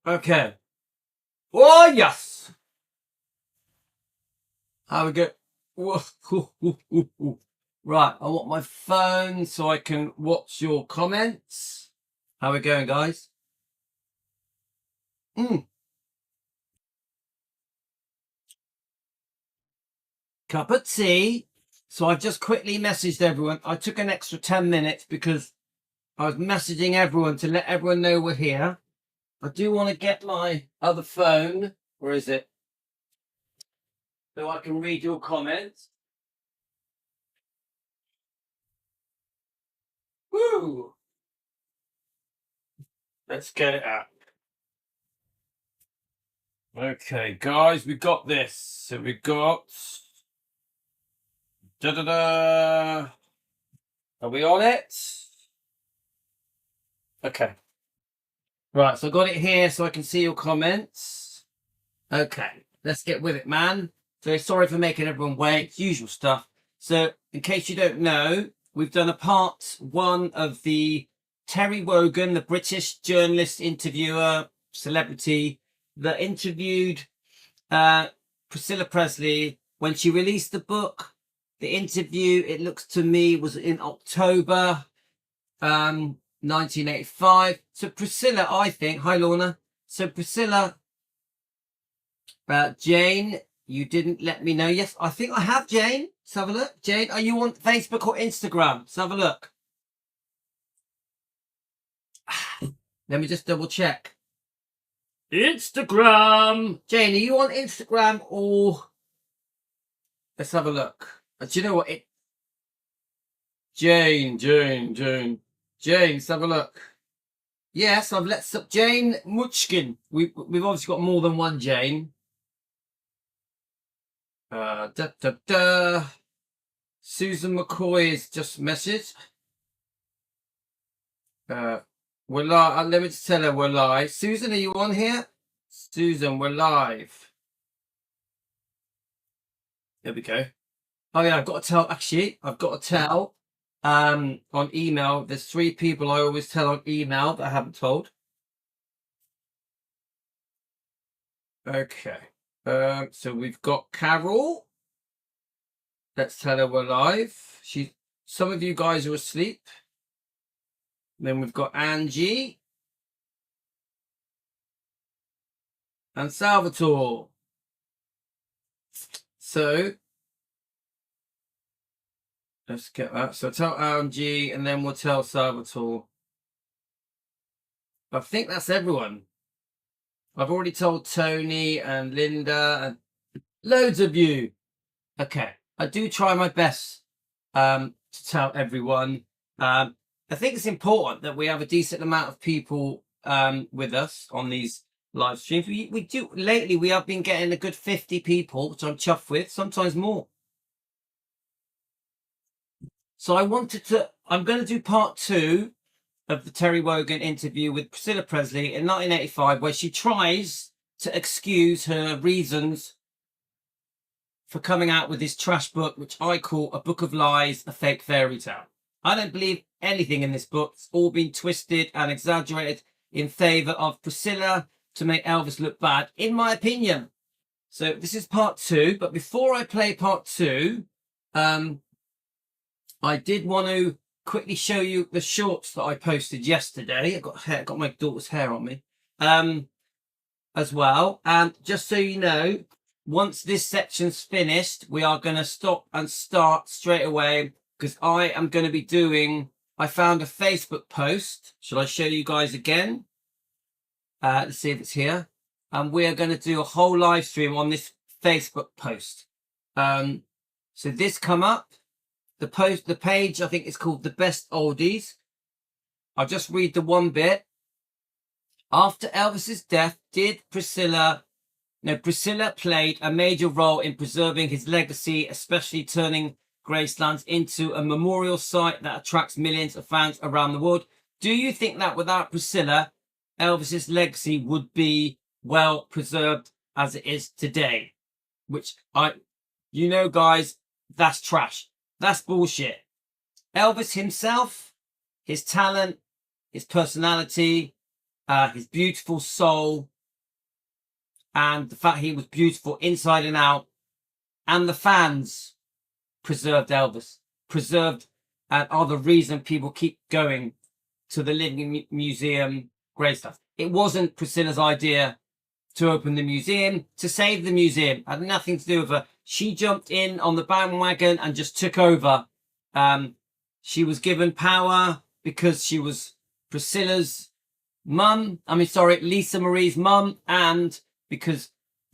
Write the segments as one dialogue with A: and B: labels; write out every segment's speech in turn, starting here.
A: Okay. Oh, yes. How we go? Right, I want my phone so I can watch your comments. How we going, guys? Cup of tea. So I've just quickly messaged everyone. I took an extra 10 minutes because I was messaging everyone to let everyone know we're here. I do want to get my other phone. Where is it? So I can read your comments. Woo! Let's get it out. Okay, guys, we got this. So we got. Da da da. Are we on it? Okay. Right, so I got it here so I can see your comments. Okay, let's get with it, man. So sorry for making everyone wait. Usual stuff. So in case you don't know, we've done a part 1 of the Terry Wogan, the British journalist, interviewer, celebrity that interviewed Priscilla Presley when she released the book. The interview, it looks to me, was in October 1985. So Priscilla, I think, hi Lorna. So Priscilla, Jane, you didn't let me know. Yes, I think I have, Jane. Let's have a look. Jane, are you on Facebook or Instagram? Let's have a look. Let me just double check. Instagram. Jane, are you on Instagram or... Let's have a look. Do you know what? Jane, let's have a look. Yes, I've let Jane Muchkin. We've obviously got more than one Jane. Susan McCoy is just messaged. We're live. Let me just tell her we're live. Susan, are you on here? Susan, we're live. There we go. Oh yeah, I've got to tell. Actually, I've got to tell. On email, there's 3 people I always tell on email that I haven't told. Okay. So we've got Carol. Let's tell her we're live. Some of you guys are asleep. Then we've got Angie and Salvatore. So let's get that. So tell Angie and then we'll tell Salvatore. I think that's everyone. I've already told Tony and Linda and loads of you. Okay. I do try my best to tell everyone. I think it's important that we have a decent amount of people with us on these live streams. We do lately. We have been getting a good 50 people, which I'm chuffed with. Sometimes more. So I'm going to do part 2 of the Terry Wogan interview with Priscilla Presley in 1985, where she tries to excuse her reasons for coming out with this trash book, which I call a book of lies, a fake fairy tale. I don't believe anything in this book. It's all been twisted and exaggerated in favor of Priscilla to make Elvis look bad, in my opinion. So this is part 2. But before I play part 2, I did want to quickly show you the shorts that I posted yesterday. I got my daughter's hair on me as well. And just so you know, once this section's finished, we are going to stop and start straight away because I am going to be doing... I found a Facebook post. Shall I show you guys again? Let's see if it's here. And we are going to do a whole live stream on this Facebook post. So this come up. The page, I think it's called The Best Oldies. I'll just read the one bit. After Elvis's death, Priscilla played a major role in preserving his legacy, especially turning Graceland into a memorial site that attracts millions of fans around the world. Do you think that without Priscilla, Elvis's legacy would be well preserved as it is today? Which guys, that's trash. That's bullshit. Elvis himself, his talent, his personality, his beautiful soul, and the fact he was beautiful inside and out, and the fans preserved Elvis, preserved, and are the reason people keep going to the Living Museum Graceland. It wasn't Priscilla's idea to open the museum, to save the museum. It had nothing to do with her. She jumped in on the bandwagon and just took over. She was given power because she was Priscilla's mum. Lisa Marie's mum, and because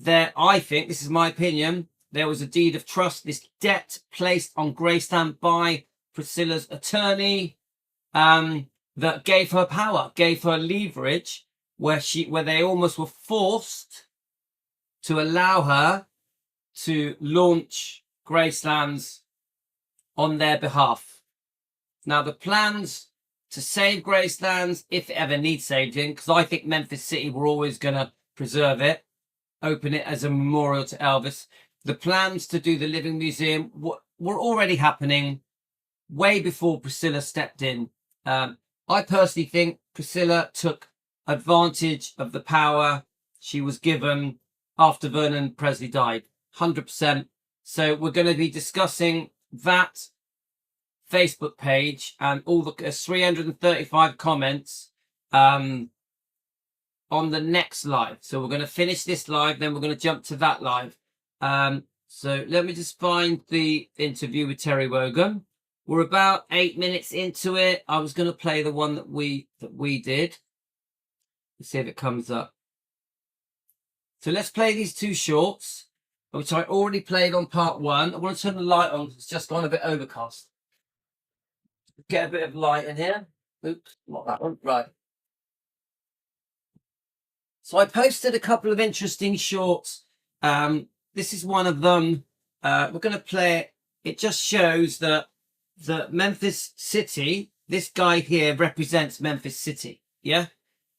A: I think, this is my opinion, there was a deed of trust, this debt placed on Graceland by Priscilla's attorney, that gave her power, gave her leverage, where they almost were forced to allow her to launch Gracelands on their behalf. Now, the plans to save Gracelands, if it ever needs saving, because I think Memphis City were always going to preserve it, open it as a memorial to Elvis. The plans to do the Living Museum were already happening way before Priscilla stepped in. I personally think Priscilla took advantage of the power she was given after Vernon Presley died, 100%. So we're going to be discussing that Facebook page and all the 335 comments on the next live. So we're going to finish this live, then we're going to jump to that live. So let me just find the interview with Terry Wogan. We're about 8 minutes into it. I was going to play the one that we did. Let's see if it comes up. So let's play these two shorts, which I already played on part one. I want to turn the light on. It's just gone a bit overcast. Get a bit of light in here. Oops, not that one. Right. So I posted a couple of interesting shorts. This is one of them. We're going to play it. It just shows that Memphis City, this guy here represents Memphis City. Yeah.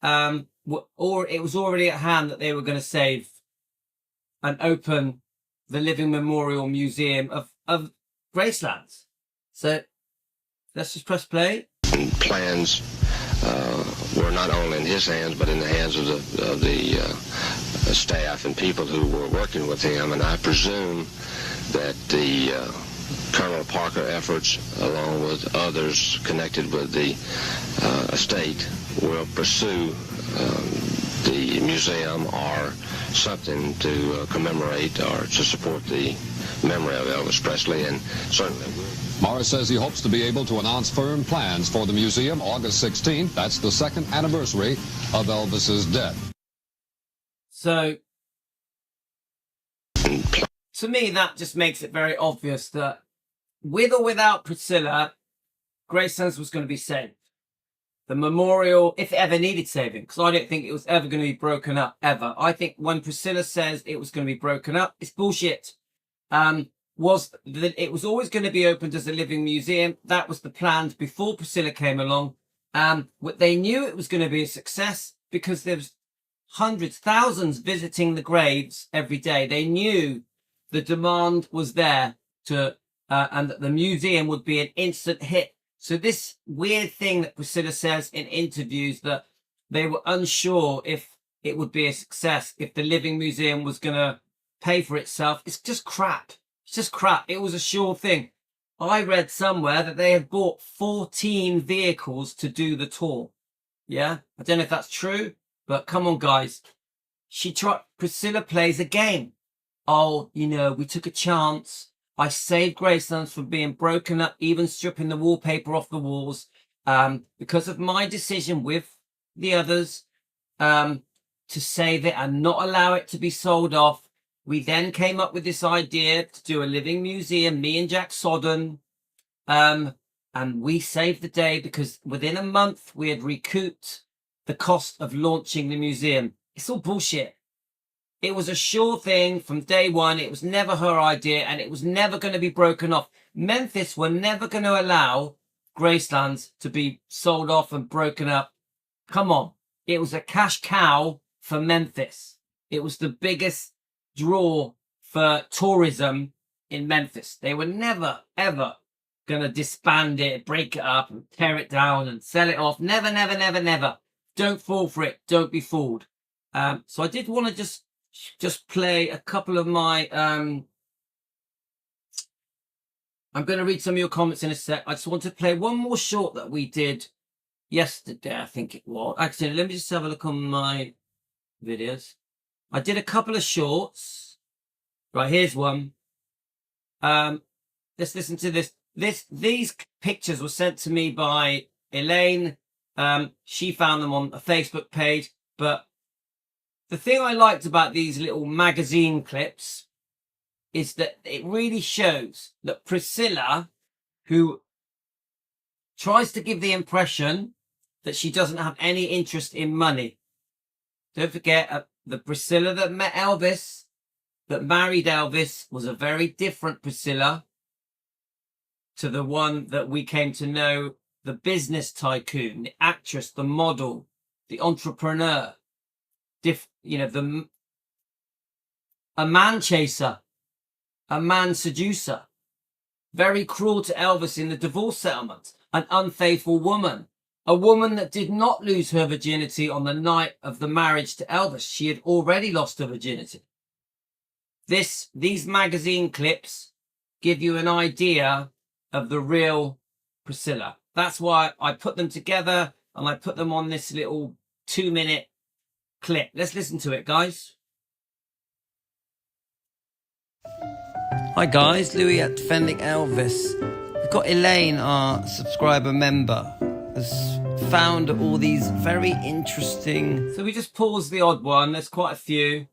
A: Or it was already at hand that they were going to save and open the Living Memorial Museum of Gracelands. So let's just press play.
B: Plans were not only in his hands, but in the hands of the staff and people who were working with him. And I presume that the Colonel Parker efforts, along with others connected with the estate, will pursue the museum or something to commemorate or to support the memory of Elvis Presley, and certainly will.
C: Morris says he hopes to be able to announce firm plans for the museum August 16th. That's the second anniversary of Elvis's death.
A: So, to me, that just makes it very obvious that with or without Priscilla, Gracelands was going to be saved. The memorial, if it ever needed saving, because I don't think it was ever going to be broken up, ever. I think when Priscilla says it was going to be broken up, it's bullshit. Was that it was always going to be opened as a living museum. That was the plan before Priscilla came along. They knew it was going to be a success because there was hundreds, thousands visiting the graves every day. They knew the demand was there and that the museum would be an instant hit. So this weird thing that Priscilla says in interviews, that they were unsure if it would be a success, if the Living Museum was going to pay for itself, it's just crap. It's just crap. It was a sure thing. I read somewhere that they had bought 14 vehicles to do the tour. Yeah, I don't know if that's true, but come on, guys. Priscilla plays a game. Oh, we took a chance. I saved Gracelands from being broken up, even stripping the wallpaper off the walls, because of my decision with the others to save it and not allow it to be sold off. We then came up with this idea to do a living museum, me and Jack Sodden, and we saved the day because within a month we had recouped the cost of launching the museum. It's all bullshit. It was a sure thing from day one. It was never her idea, and it was never going to be broken off. Memphis were never going to allow Gracelands to be sold off and broken up. Come on. It was a cash cow for Memphis. It was the biggest draw for tourism in Memphis. They were never, ever going to disband it, break it up, and tear it down and sell it off. Never, never, never, never. Don't fall for it. Don't be fooled. So I did want to just just play a couple of my I'm going to read some of your comments in a sec. I just want to play one more short that we did yesterday, I think it was. Actually, let me just have a look on my videos. I did a couple of shorts. Right, here's one. Let's listen to this. These pictures were sent to me by Elaine. She found them on a Facebook page. But the thing I liked about these little magazine clips is that it really shows that Priscilla, who tries to give the impression that she doesn't have any interest in money. Don't forget, the Priscilla that met Elvis, that married Elvis, was a very different Priscilla to the one that we came to know, the business tycoon, the actress, the model, the entrepreneur, a man chaser, a man seducer, very cruel to Elvis in the divorce settlement, an unfaithful woman, a woman that did not lose her virginity on the night of the marriage to Elvis. She had already lost her virginity. These magazine clips give you an idea of the real Priscilla. That's why I put them together and I put them on this little 2-minute clip. Let's listen to it, guys. Hi guys, Louis at Defending Elvis. We've got Elaine, our subscriber member, has found all these very interesting... So we just paused the odd one. There's quite a few.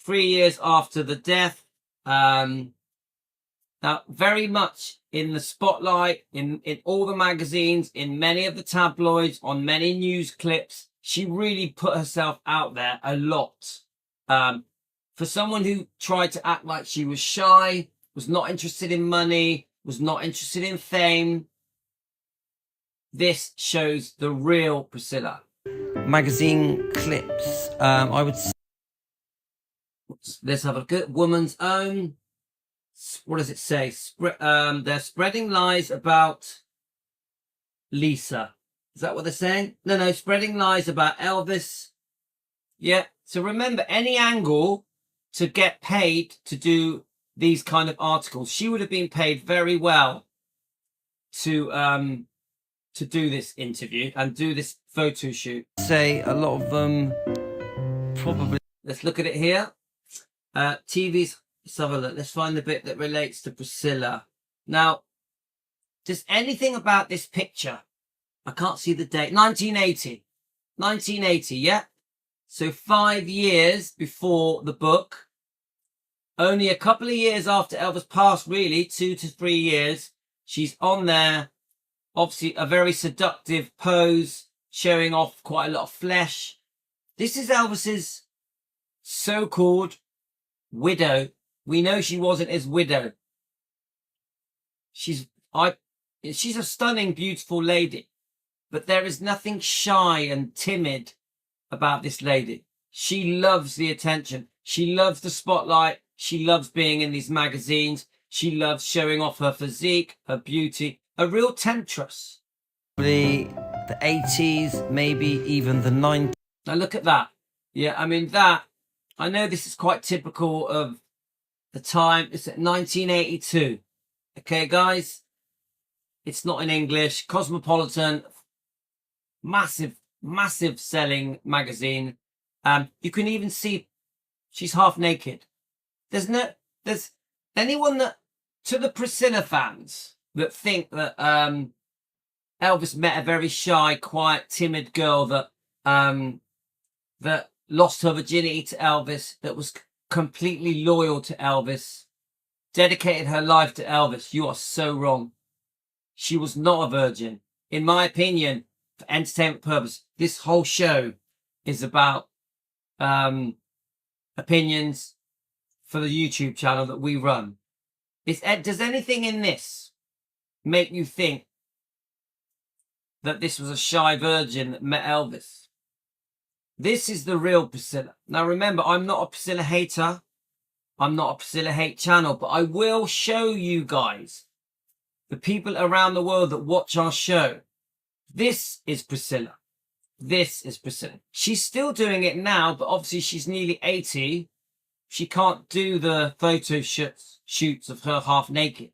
A: 3 years after the death. Now, very much in the spotlight, in all the magazines, in many of the tabloids, on many news clips. She really put herself out there a lot. For someone who tried to act like she was shy, was not interested in money, was not interested in fame, this shows the real Priscilla. Magazine clips. I would say, let's have a look at Woman's Own. What does it say? They're spreading lies about Lisa. Is that what they're saying? No, spreading lies about Elvis. Yeah. So remember, any angle to get paid to do these kind of articles, she would have been paid very well to do this interview and do this photo shoot. Say a lot of them probably. Let's look at it here. TV's. Let's have a look. Let's find the bit that relates to Priscilla. Now, does anything about this picture? I can't see the date. 1980. 1980, yeah? So 5 years before the book. Only a couple of years after Elvis passed, really. 2 to 3 years. She's on there. Obviously, a very seductive pose, showing off quite a lot of flesh. This is Elvis's so-called widow. We know she wasn't his widow. She's a stunning, beautiful lady. But there is nothing shy and timid about this lady. She loves the attention. She loves the spotlight. She loves being in these magazines. She loves showing off her physique, her beauty. A real temptress. The 80s, maybe even the 90s. Now look at that. Yeah, I mean that. I know this is quite typical of the time. It's at 1982. Okay, guys. It's not in English. Cosmopolitan. Massive selling magazine. You can even see she's half naked. There's anyone that, to the Priscilla fans that think that Elvis met a very shy, quiet, timid girl that lost her virginity to Elvis, that was completely loyal to Elvis, dedicated her life to Elvis. You are so wrong. She was not a virgin. In my opinion, for entertainment purpose, this whole show is about opinions for the YouTube channel that we run. Does anything in this make you think that this was a shy virgin that met Elvis? This is the real Priscilla. Now remember, I'm not a Priscilla hater. I'm not a Priscilla hate channel, but I will show you guys, the people around the world that watch our show. This is Priscilla. This is Priscilla. She's still doing it now, but obviously she's nearly 80. She can't do the photo shoots of her half naked,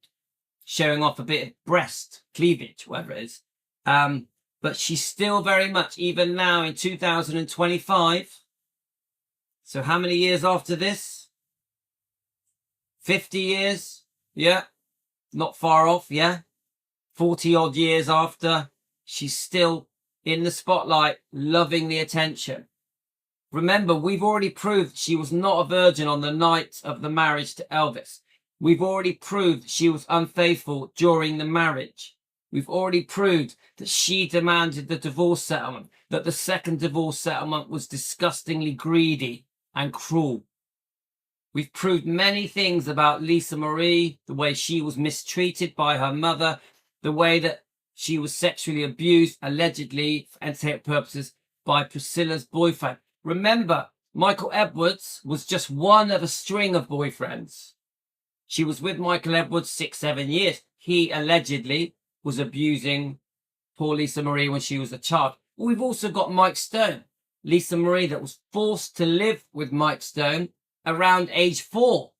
A: showing off a bit of breast, cleavage, whatever it is. But she's still very much, even now in 2025. So how many years after this? 50 years? Yeah. Not far off, yeah. 40 odd years after, she's still in the spotlight, loving the attention. Remember, we've already proved she was not a virgin on the night of the marriage to Elvis. We've already proved she was unfaithful during the marriage. We've already proved that she demanded the divorce settlement, that the second divorce settlement was disgustingly greedy and cruel. We've proved many things about Lisa Marie, the way she was mistreated by her mother, the way that she was sexually abused, allegedly, for entertainment purposes, by Priscilla's boyfriend. Remember, Michael Edwards was just one of a string of boyfriends. She was with Michael Edwards 6-7 years. He allegedly was abusing poor Lisa Marie when she was a child. We've also got Mike Stone. Lisa Marie that was forced to live with Mike Stone around age 4.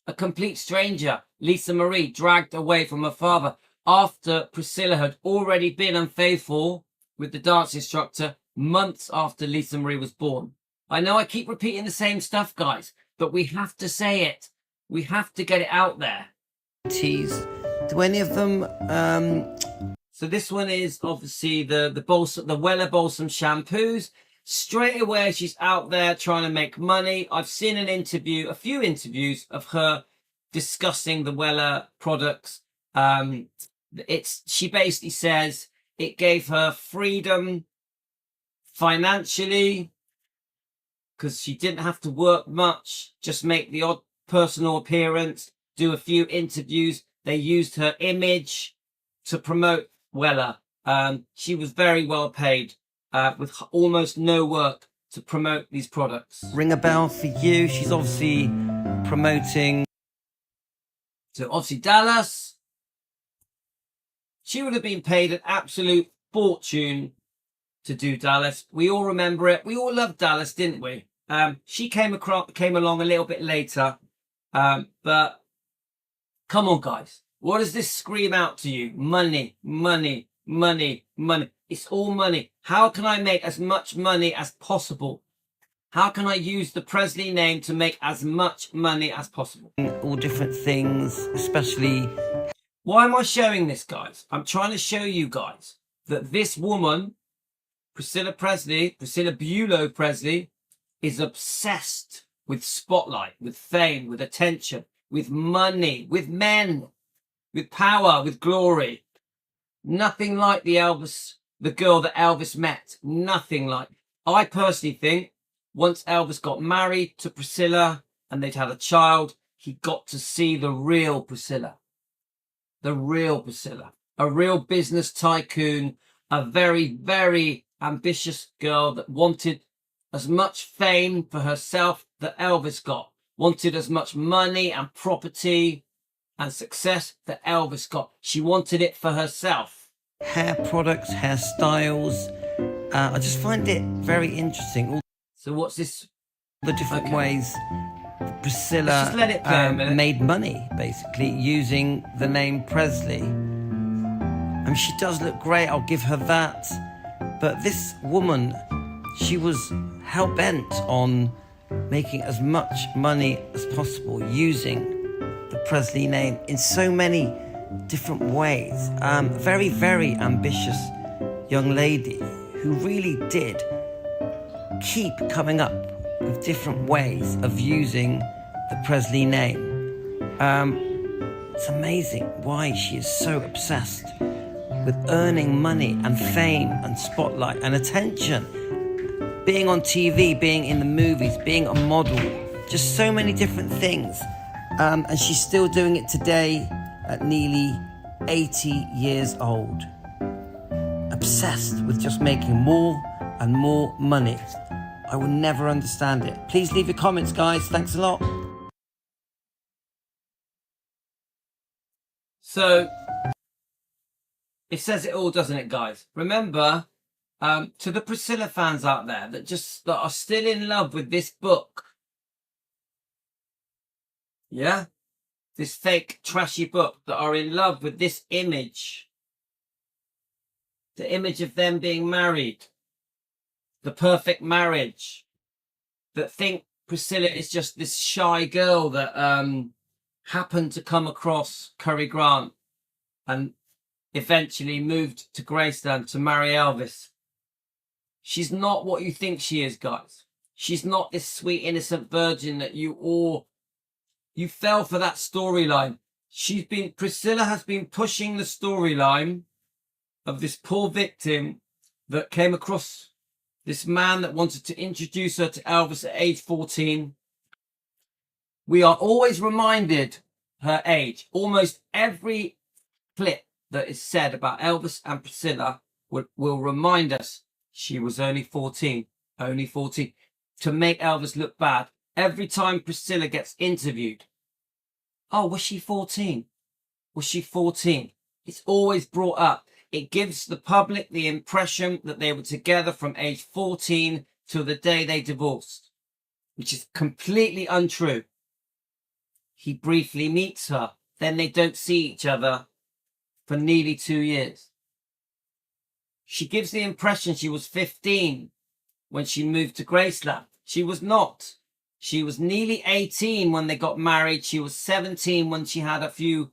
A: A complete stranger, Lisa Marie, dragged away from her father after Priscilla had already been unfaithful with the dance instructor months after Lisa Marie was born. I know I keep repeating the same stuff, guys, but we have to say it. We have to get it out there. Teas. Do any of them... So this one is obviously the Weller Balsam shampoos. Straight away, she's out there trying to make money. I've seen a few interviews of her discussing the Weller products. She basically says it gave her freedom financially because she didn't have to work much, just make the odd personal appearance, do a few interviews. They used her image to promote Weller. She was very well paid with almost no work to promote these products. Ring a bell for you. She's obviously promoting. So obviously Dallas. She would have been paid an absolute fortune to do Dallas. We all remember it. We all loved Dallas, didn't we? She came along a little bit later. But come on, guys. What does this scream out to you? Money, money, money, money. It's all money. How can I make as much money as possible? How can I use the Presley name to make as much money as possible? All different things, especially... Why am I showing this, guys? I'm trying to show you guys that this woman, Priscilla Bulow Presley, is obsessed with spotlight, with fame, with attention, with money, with men, with power, with glory. Nothing like the girl that Elvis met. Nothing like. I personally think once Elvis got married to Priscilla and they'd had a child, he got to see the real Priscilla. The real Priscilla. A real business tycoon, a very, very ambitious girl that wanted as much fame for herself that Elvis got. Wanted as much money and property and success that Elvis got. She wanted it for herself. Hair products, hairstyles. I just find it very interesting. So what's this? The different ways Priscilla made money, basically, using the name Presley. I mean, she does look great, I'll give her that. But this woman, she was hell-bent on making as much money as possible using the Presley name in so many different ways. Very, very ambitious young lady who really did keep coming up with different ways of using the Presley name. It's amazing why she is so obsessed with earning money and fame and spotlight and attention. Being on TV, being in the movies, being a model, just so many different things. And she's still doing it today at nearly 80 years old. Obsessed with just making more and more money. I will never understand it. Please leave your comments, guys. Thanks a lot. So, it says it all, doesn't it, guys? Remember, To the Priscilla fans out there that are still in love with this book. Yeah? This fake, trashy book, that are in love with this image. The image of them being married. The perfect marriage. That think Priscilla is just this shy girl that happened to come across Cary Grant and eventually moved to Graceland to marry Elvis. She's not what you think she is, guys. She's not this sweet, innocent virgin that you fell for that storyline. Priscilla has been pushing the storyline of this poor victim that came across this man that wanted to introduce her to Elvis at age 14. We are always reminded her age. Almost every clip that is said about Elvis and Priscilla will remind us she was only 14. Only 14. To make Elvis look bad. Every time Priscilla gets interviewed, oh, was she 14? Was she 14? It's always brought up. It gives the public the impression that they were together from age 14 till the day they divorced, which is completely untrue. He briefly meets her. Then they don't see each other for nearly 2 years. She gives the impression she was 15 when she moved to Graceland. She was not. She was nearly 18 when they got married. She was 17 when she had a few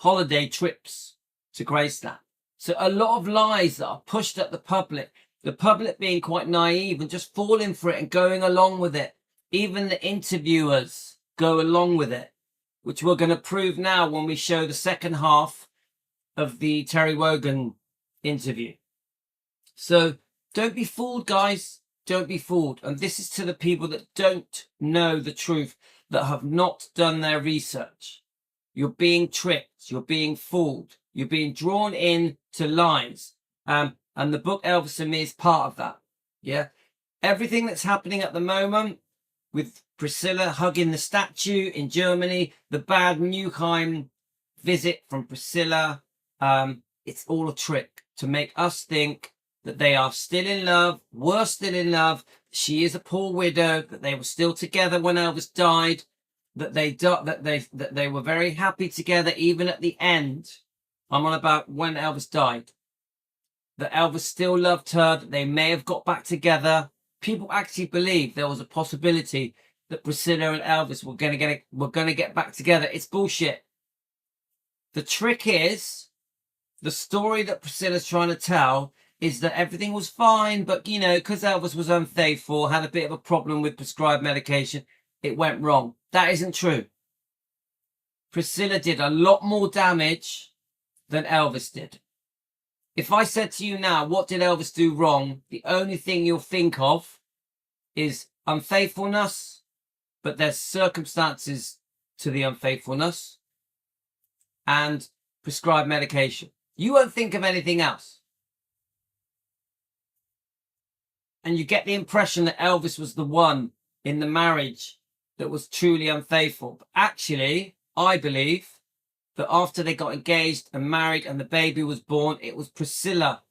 A: holiday trips to Graceland. So a lot of lies that are pushed at the public being quite naive and just falling for it and going along with it. Even the interviewers go along with it, which we're going to prove now when we show the second half of the Terry Wogan interview. So don't be fooled, guys. Don't be fooled. And this is to the people that don't know the truth, that have not done their research. You're being tricked. You're being fooled. You're being drawn in to lies. And the book Elvis and Me is part of that. Yeah. Everything that's happening at the moment with Priscilla hugging the statue in Germany, the bad Newheim visit from Priscilla, it's all a trick to make us think that they are still in love, were still in love. She is a poor widow, that they were still together when Elvis died, that they were very happy together even at the end. I'm on about when Elvis died. That Elvis still loved her, that they may have got back together. People actually believe there was a possibility that Priscilla and Elvis were going to get back together. It's bullshit. The trick is, the story that Priscilla's trying to tell is that everything was fine, but, you know, because Elvis was unfaithful, had a bit of a problem with prescribed medication, it went wrong. That isn't true. Priscilla did a lot more damage than Elvis did. If I said to you now, what did Elvis do wrong? The only thing you'll think of is unfaithfulness, but there's circumstances to the unfaithfulness, and prescribed medication. You won't think of anything else. And you get the impression that Elvis was the one in the marriage that was truly unfaithful. But actually, I believe that after they got engaged and married and the baby was born, it was Priscilla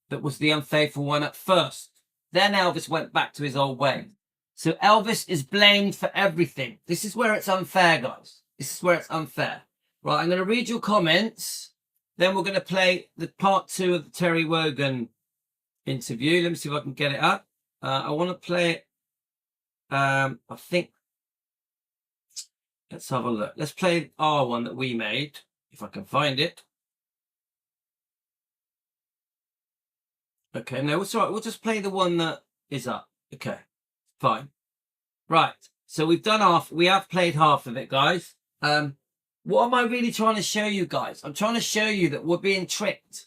A: that was the unfaithful one at first. Then Elvis went back to his old way. So Elvis is blamed for everything. This is where it's unfair, guys. This is where it's unfair. Right, I'm going to read your comments. Then we're going to play the part 2 of the Terry Wogan interview. Let me see if I can get it up. I want to play it. I think. Let's have a look. Let's play our one that we made, if I can find it. Okay, no, it's all right. We'll just play the one that is up. Okay, fine. Right, so we have played half of it, guys. What am I really trying to show you guys? I'm trying to show you that we're being tricked.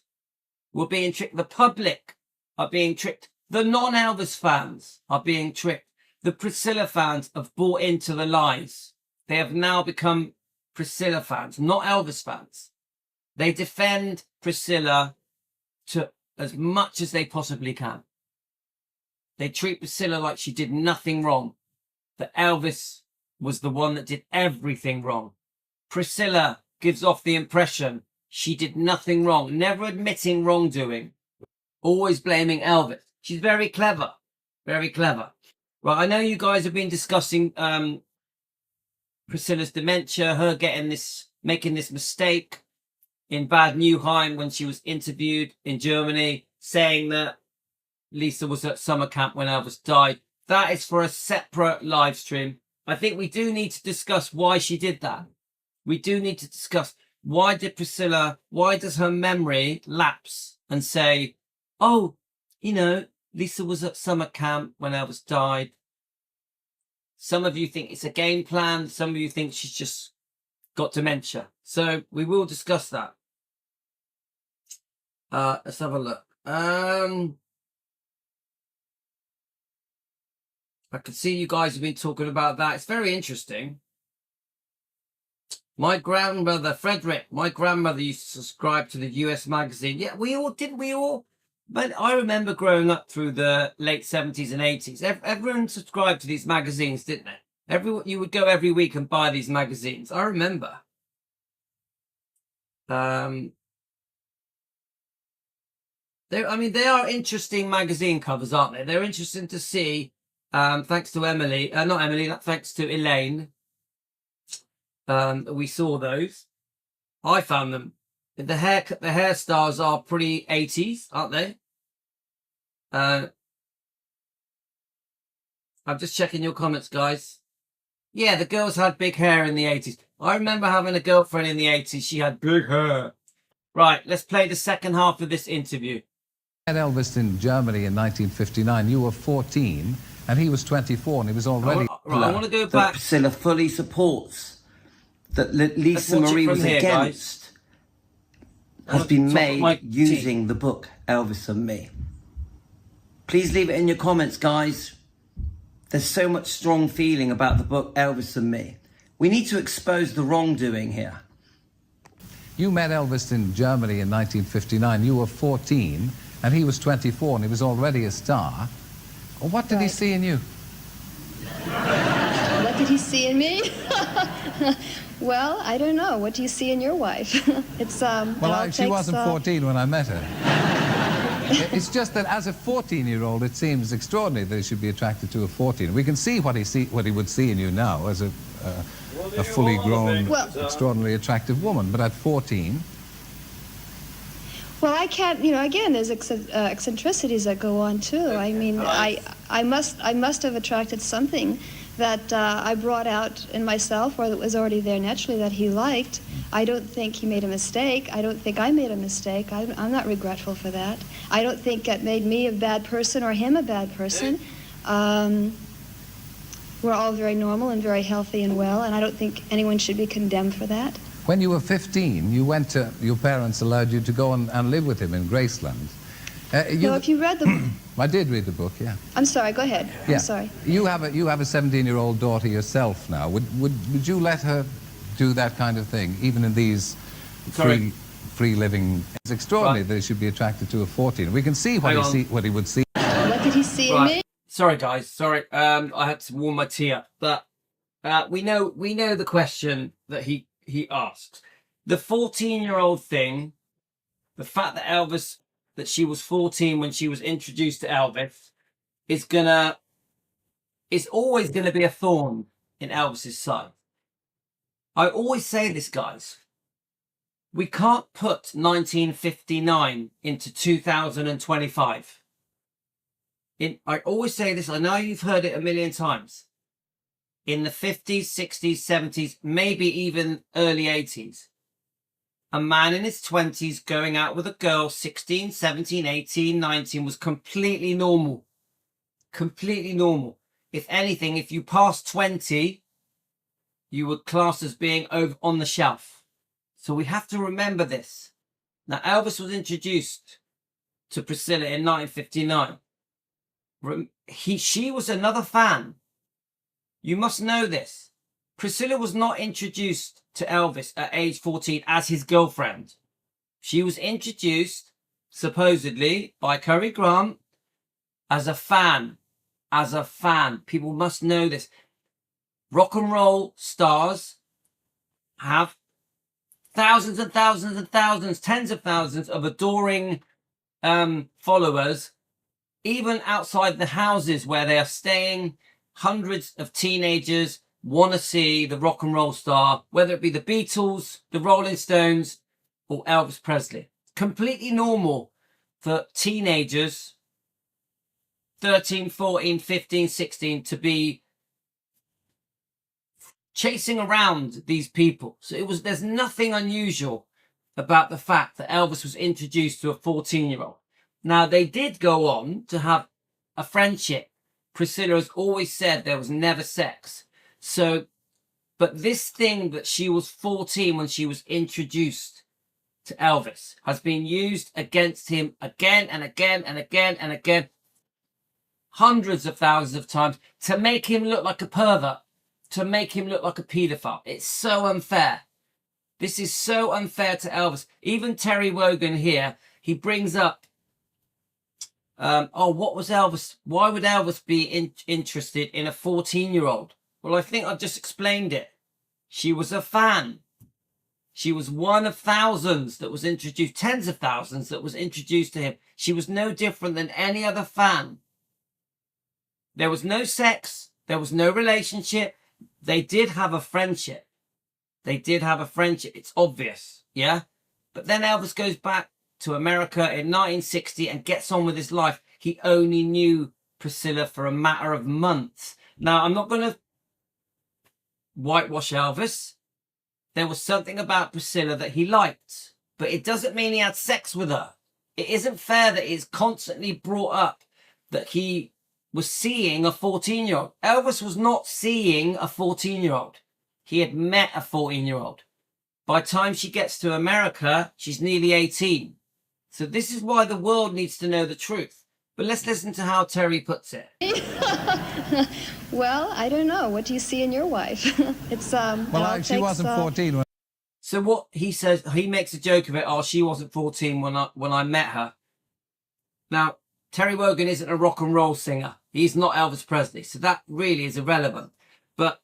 A: We're being tricked. The public are being tricked. The non-Elvis fans are being tricked. The Priscilla fans have bought into the lies. They have now become Priscilla fans, not Elvis fans. They defend Priscilla to as much as they possibly can. They treat Priscilla like she did nothing wrong, that Elvis was the one that did everything wrong. Priscilla gives off the impression she did nothing wrong, never admitting wrongdoing. Always blaming Elvis. She's very clever. Very clever. Right, I know you guys have been discussing Priscilla's dementia, her making this mistake in Bad Nauheim when she was interviewed in Germany, saying that Lisa was at summer camp when Elvis died. That is for a separate live stream. I think we do need to discuss why she did that. We do need to discuss why does her memory lapse and say, oh, Lisa was at summer camp when Elvis died. Some of you think it's a game plan. Some of you think she's just got dementia. So we will discuss that. Let's have a look. I can see you guys have been talking about that. It's very interesting. My grandmother, Frederick, used to subscribe to the US magazine. Yeah, we all? But I remember growing up through the late 70s and 80s. Everyone subscribed to these magazines, didn't they? You would go every week and buy these magazines. I remember. They are interesting magazine covers, aren't they? They're interesting to see. Thanks to thanks to Elaine. We saw those. I found them. The hairstyles are pretty 80s, aren't they? I'm just checking your comments, guys. Yeah, the girls had big hair in the 80s. I remember having a girlfriend in the 80s. She had big hair. Right, let's play the second half of this interview.
D: Met Elvis in Germany in 1959. You were 14 and he was 24 and he was already...
A: I want to go back.
E: Priscilla fully supports that Lisa Marie was against has been made using the book Elvis and Me. Please leave it in your comments, guys. There's so much strong feeling about the book Elvis and Me. We need to expose the wrongdoing here.
D: You met Elvis in Germany in 1959. You were 14 and he was 24 and he was already a star. What did he see in you?
F: What did he see in me? Well, I don't know. What do you see in your wife?
D: She wasn't 14 when I met her. It's just that as a 14-year-old, it seems extraordinary that he should be attracted to a 14. We can see what he would see in you now as a fully grown, extraordinarily attractive woman. But at 14...
F: Well, I can't, again, there's eccentricities that go on, too. I mean, I must have attracted something that I brought out in myself or that was already there naturally that he liked. I don't think he made a mistake. I don't think I made a mistake. I'm not regretful for that. I don't think it made me a bad person or him a bad person. We're all very normal and very healthy and well, and I don't think anyone should be condemned for that.
D: When you were 15, your parents allowed you to go and live with him in Graceland.
F: If you read the book...
D: I did read the book, yeah.
F: I'm sorry, go ahead.
D: Yeah.
F: I'm sorry.
D: You have a 17-year-old daughter yourself now. Would you let her do that kind of thing, even in these free living... It's extraordinary that he should be attraced to a 14. We can see what he would see.
F: What did he see in me?
A: Sorry, guys. Sorry. I had to warm my tea up. But we know the question that he asks. The 14-year-old thing, the fact that she was 14 when she was introduced to Elvis, is always gonna be a thorn in Elvis's side. I always say this, guys. We can't put 1959 into 2025. I always say this, I know you've heard it a million times. In the 50s, 60s, 70s, maybe even early 80s, a man in his 20s going out with a girl 16, 17, 18, 19 was completely normal. Completely normal. If anything, if you passed 20, you were classed as being on the shelf. So we have to remember this. Now, Elvis was introduced to Priscilla in 1959. She was another fan. You must know this. Priscilla was not introduced to Elvis at age 14 as his girlfriend. She was introduced, supposedly, by Cary Grant as a fan. As a fan. People must know this. Rock and roll stars have thousands and thousands and thousands, tens of thousands of adoring followers, even outside the houses where they are staying. Hundreds of teenagers want to see the rock and roll star, whether it be the Beatles, the Rolling Stones, or Elvis Presley. Completely normal for teenagers, 13, 14, 15, 16, to be chasing around these people. So there's nothing unusual about the fact that Elvis was introduced to a 14-year-old. Now, they did go on to have a friendship. Priscilla has always said there was never sex. So, but this thing that she was 14 when she was introduced to Elvis has been used against him again and again and again and again, hundreds of thousands of times, to make him look like a pervert, to make him look like a paedophile. It's so unfair. This is so unfair to Elvis. Even Terry Wogan here, he brings up, what was Elvis? Why would Elvis be interested in a 14-year-old? Well, I think I've just explained it. She was a fan. She was one of thousands that was introduced, tens of thousands that was introduced to him. She was no different than any other fan. There was no sex. There was no relationship. They did have a friendship. They did have a friendship. It's obvious, yeah? But then Elvis goes back to America in 1960 and gets on with his life. He only knew Priscilla for a matter of months. Now, I'm not going to whitewash Elvis. There was something about Priscilla that he liked, but it doesn't mean he had sex with her. It isn't fair that it's constantly brought up that he was seeing a 14-year-old. Elvis was not seeing a 14-year-old. He had met a 14-year-old. By the time she gets to America, she's nearly 18. So this is why the world needs to know the truth. But let's listen to how Terry puts it.
F: Well, I don't know. What do you see in your wife? It's
D: well, she wasn't 14 when...
A: So what he says, he makes a joke of it. Oh, she wasn't 14 when I met her. Now, Terry Wogan isn't a rock and roll singer. He's not Elvis Presley. So that really is irrelevant. But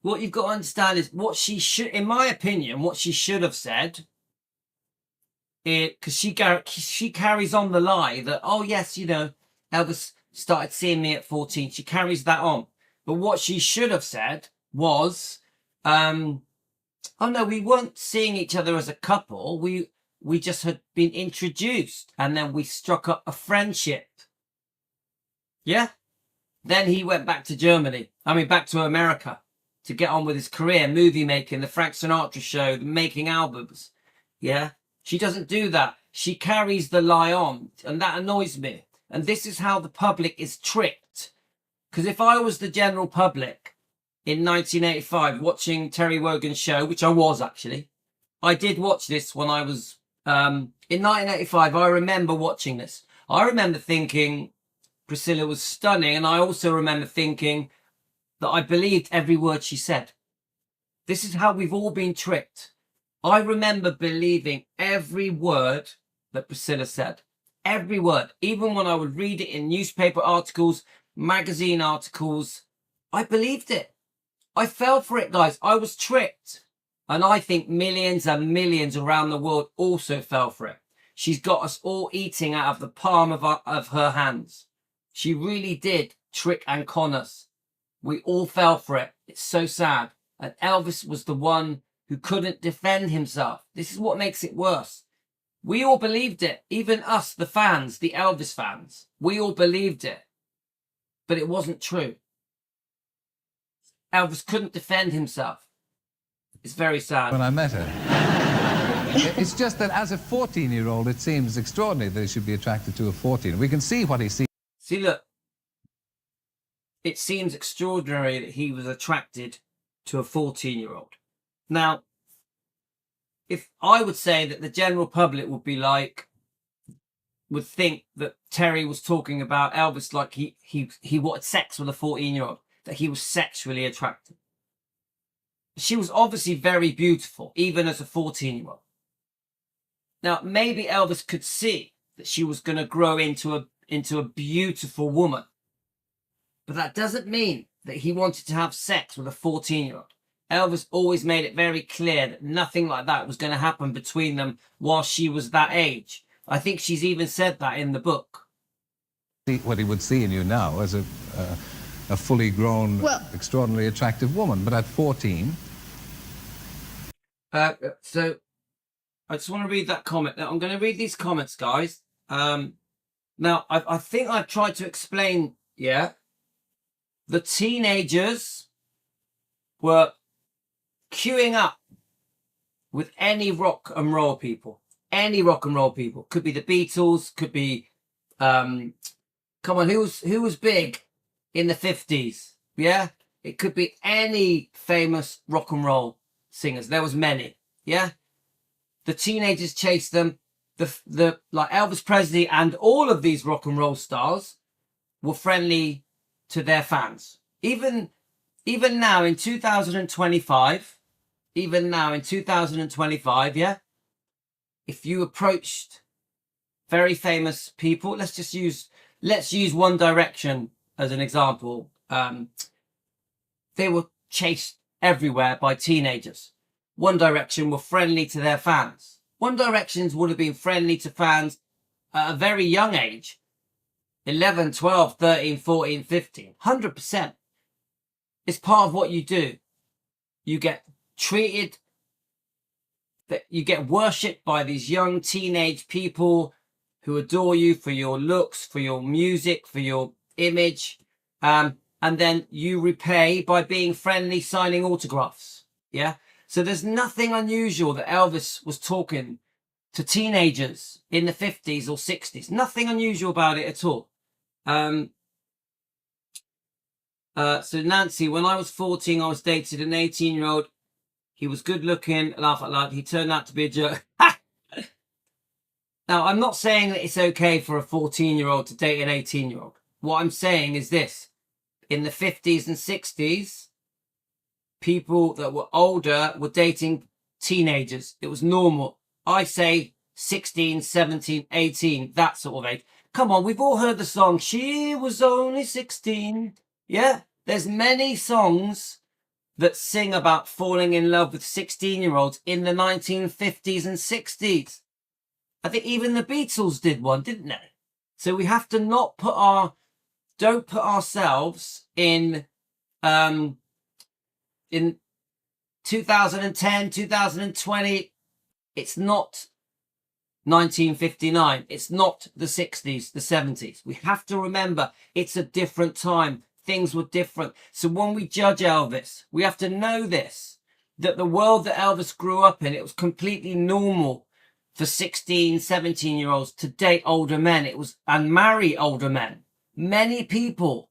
A: what you've got to understand is what she should, in my opinion, what she should have said, because she carries on the lie that, oh yes, you know, Elvis started seeing me at 14. She carries that on. But what she should have said was, oh no, we weren't seeing each other as a couple. We just had been introduced and then we struck up a friendship. Yeah? Then he went back to back to America to get on with his career, movie making, the Frank Sinatra show, making albums. Yeah? She doesn't do that. She carries the lie on, and that annoys me. And this is how the public is tricked. Because if I was the general public in 1985 watching Terry Wogan's show, which I was actually, I did watch this when I was, in 1985, I remember watching this. I remember thinking Priscilla was stunning, and I also remember thinking that I believed every word she said. This is how we've all been tricked. I remember believing every word that Priscilla said. Every word. Even when I would read it in newspaper articles, magazine articles, I believed it. I fell for it, guys. I was tricked. And I think millions and millions around the world also fell for it. She's got us all eating out of the palm of her hands. She really did trick and con us. We all fell for it. It's so sad. And Elvis was the one who couldn't defend himself. This is what makes it worse. We all believed it. Even us, the fans, the Elvis fans. We all believed it. But it wasn't true. Elvis couldn't defend himself. It's very sad.
D: When I met her. It's just that as a 14-year-old, it seems extraordinary that he should be attracted to a 14. We can see what he sees.
A: See, look. It seems extraordinary that he was attracted to a 14-year-old. Now, if I would say that the general public would think that Terry was talking about Elvis like he wanted sex with a 14-year-old, that he was sexually attracted. She was obviously very beautiful, even as a 14-year-old. Now, maybe Elvis could see that she was going to grow into a beautiful woman. But that doesn't mean that he wanted to have sex with a 14-year-old. Elvis always made it very clear that nothing like that was going to happen between them while she was that age. I think she's even said that in the book.
D: What he would see in you now as a fully grown, extraordinarily attractive woman, but at 14.
A: So I just want to read that comment. Now, I'm going to read these comments, guys. Now, I think I've tried to explain, the teenagers were queuing up with any rock and roll people. Any rock and roll people. Could be the Beatles, could be, come on, who was big in the 50s? Yeah? It could be any famous rock and roll singers. There was many. Yeah? The teenagers chased them. The like Elvis Presley and all of these rock and roll stars were friendly to their fans. Even now in 2025, if you approached very famous people, let's use One Direction as an example. They were chased everywhere by teenagers. One Direction were friendly to their fans. One Directions would have been friendly to fans at a very young age. 11, 12, 13, 14, 15. 100%. It's part of what you do. You get treated, you get worshipped by these young teenage people who adore you for your looks, for your music, for your image. And then you repay by being friendly, signing autographs. Yeah? So there's nothing unusual that Elvis was talking to teenagers in the 50s or 60s. Nothing unusual about it at all. So Nancy, when I was 14, I was dated an 18-year-old. He was good looking, laugh out loud. He turned out to be a jerk. Now, I'm not saying that it's okay for a 14-year-old to date an 18-year-old. What I'm saying is this. In the 50s and 60s, people that were older were dating teenagers. It was normal. I say 16, 17, 18, that sort of age. Come on, we've all heard the song, She Was Only 16. Yeah? There's many songs that sing about falling in love with 16-year-olds in the 1950s and 60s. I think even the Beatles did one, didn't they? So we have to don't put ourselves in 2010, 2020. It's not 1959. It's not the 60s, the 70s. We have to remember it's a different time. Things were different. So when we judge Elvis, we have to know this, that the world that Elvis grew up in, it was completely normal for 16, 17-year-olds to date older men. And marry older men. Many people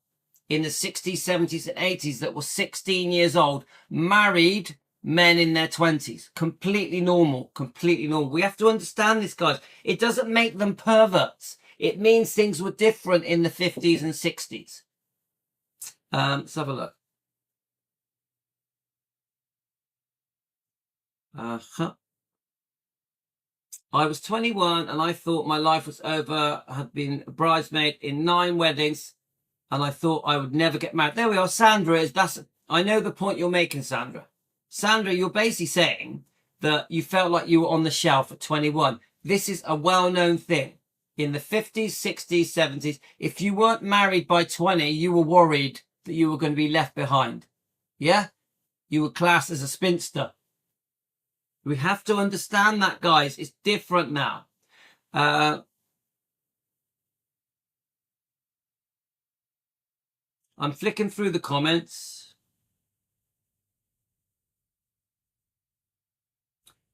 A: in the 60s, 70s, and 80s that were 16 years old married men in their 20s. Completely normal. Completely normal. We have to understand this, guys. It doesn't make them perverts. It means things were different in the 50s and 60s. Let's have a look. I was 21 and I thought my life was over. I had been a bridesmaid in 9 weddings and I thought I would never get married. There we are. Sandra, I know the point you're making, Sandra. Sandra, you're basically saying that you felt like you were on the shelf at 21. This is a well-known thing. In the 50s, 60s, 70s, if you weren't married by 20, you were worried that you were going to be left behind. Yeah? You were classed as a spinster. We have to understand that, guys. It's different now. I'm flicking through the comments.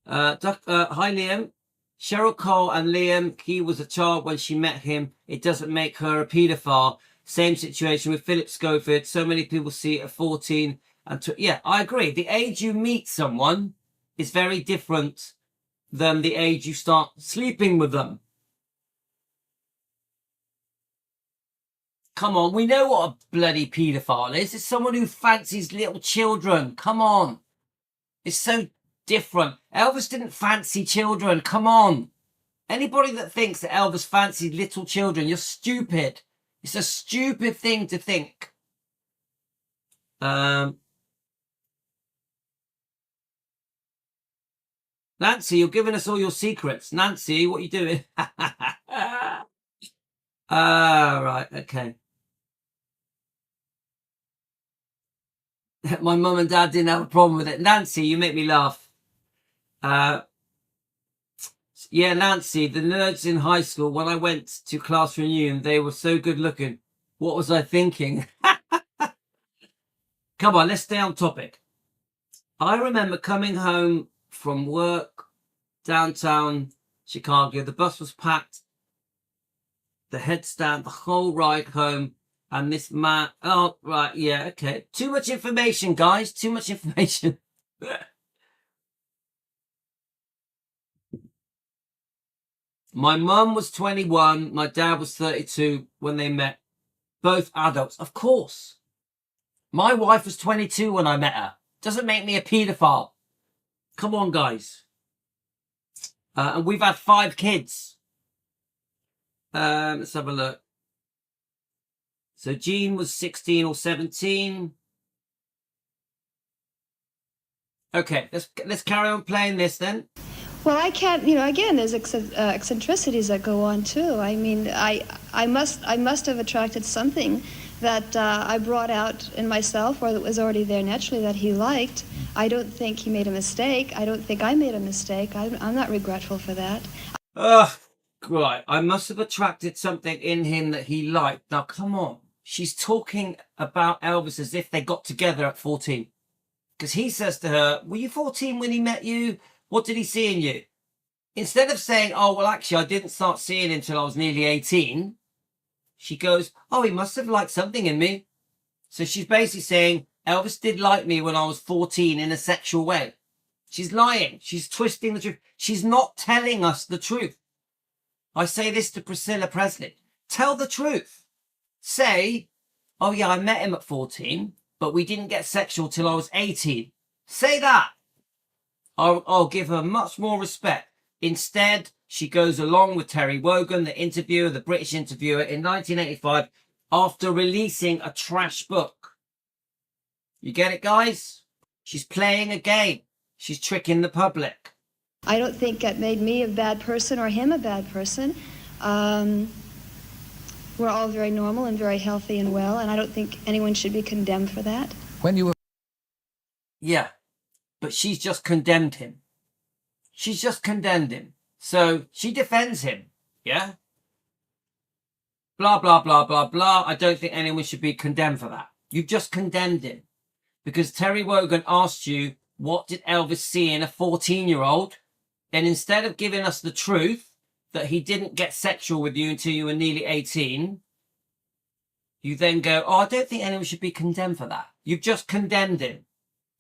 A: Hi, Liam. Cheryl Cole and Liam, he was a child when she met him. It doesn't make her a paedophile. Same situation with Philip Schofield. So many people see it at 14. Yeah, I agree. The age you meet someone is very different than the age you start sleeping with them. Come on, we know what a bloody paedophile is. It's someone who fancies little children. Come on. It's so different. Elvis didn't fancy children. Come on. Anybody that thinks that Elvis fancied little children, you're stupid. It's a stupid thing to think. Now, Nancy, you're giving us all your secrets. Nancy, what are you doing? Right, okay. My mum and dad didn't have a problem with it. Nancy, you make me laugh. Yeah, Nancy, the nerds in high school, when I went to class reunion, they were so good looking. What was I thinking? Come on, let's stay on topic. I remember coming home from work, downtown Chicago. The bus was packed, the headstand, the whole ride home. And this man, oh, right, yeah, okay. Too much information, guys, too much information. My mum was 21, my dad was 32 when they met. Both adults, of course. My wife was 22 when I met her. Doesn't make me a paedophile. Come on, guys. And we've had 5 kids. Let's have a look. So Jean was 16 or 17. Okay, let's carry on playing this then.
F: Well, I can't, again, there's eccentricities that go on too. I mean, I must have attracted something that I brought out in myself, or that was already there naturally, that he liked. I don't think he made a mistake. I don't think I made a mistake. I'm not regretful for that.
A: Right. I must have attracted something in him that he liked. Now, come on. She's talking about Elvis as if they got together at 14. Because he says to her, were you 14 when he met you? What did he see in you? Instead of saying, oh, well, actually, I didn't start seeing him until I was nearly 18. She goes, oh, he must have liked something in me. So she's basically saying, Elvis did like me when I was 14 in a sexual way. She's lying. She's twisting the truth. She's not telling us the truth. I say this to Priscilla Presley. Tell the truth. Say, oh, yeah, I met him at 14, but we didn't get sexual till I was 18. Say that. I'll give her much more respect. Instead, she goes along with Terry Wogan, the interviewer, the British interviewer, in 1985 after releasing a trash book. You get it, guys? She's playing a game. She's tricking the public.
F: I don't think it made me a bad person or him a bad person. We're all very normal and very healthy and well, and I don't think anyone should be condemned for that.
D: When you were...
A: Yeah, but she's just condemned him. She's just condemned him. So she defends him, yeah? Blah, blah, blah, blah, blah. I don't think anyone should be condemned for that. You've just condemned him. Because Terry Wogan asked you, what did Elvis see in a 14-year-old? And instead of giving us the truth, that he didn't get sexual with you until you were nearly 18, you then go, oh, I don't think anyone should be condemned for that. You've just condemned him.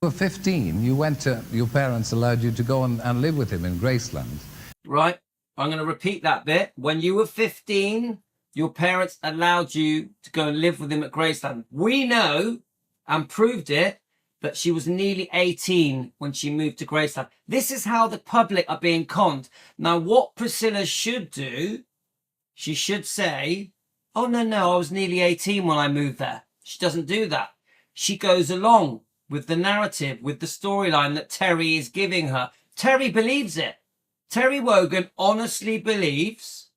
D: You were 15, you went to, your parents allowed you to go and live with him in Graceland.
A: Right. I'm going to repeat that bit. When you were 15, your parents allowed you to go and live with him at Graceland. We know, and proved it, that she was nearly 18 when she moved to Graceland. This is how the public are being conned. Now, what Priscilla should do, she should say, oh, no, I was nearly 18 when I moved there. She doesn't do that. She goes along with the narrative, with the storyline that Terry is giving her. Terry believes it. Terry Wogan honestly believes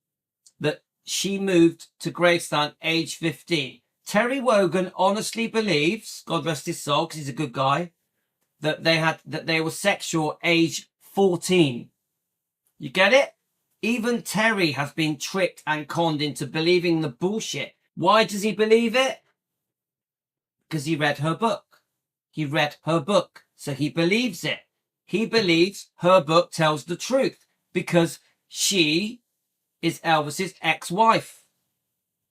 A: that she moved to Graceland age 15. Terry Wogan honestly believes, God rest his soul, because he's a good guy, that they were sexual age 14. You get it? Even Terry has been tricked and conned into believing the bullshit. Why does he believe it? Because he read her book. He read her book, so he believes it. He believes her book tells the truth because she is Elvis's ex-wife.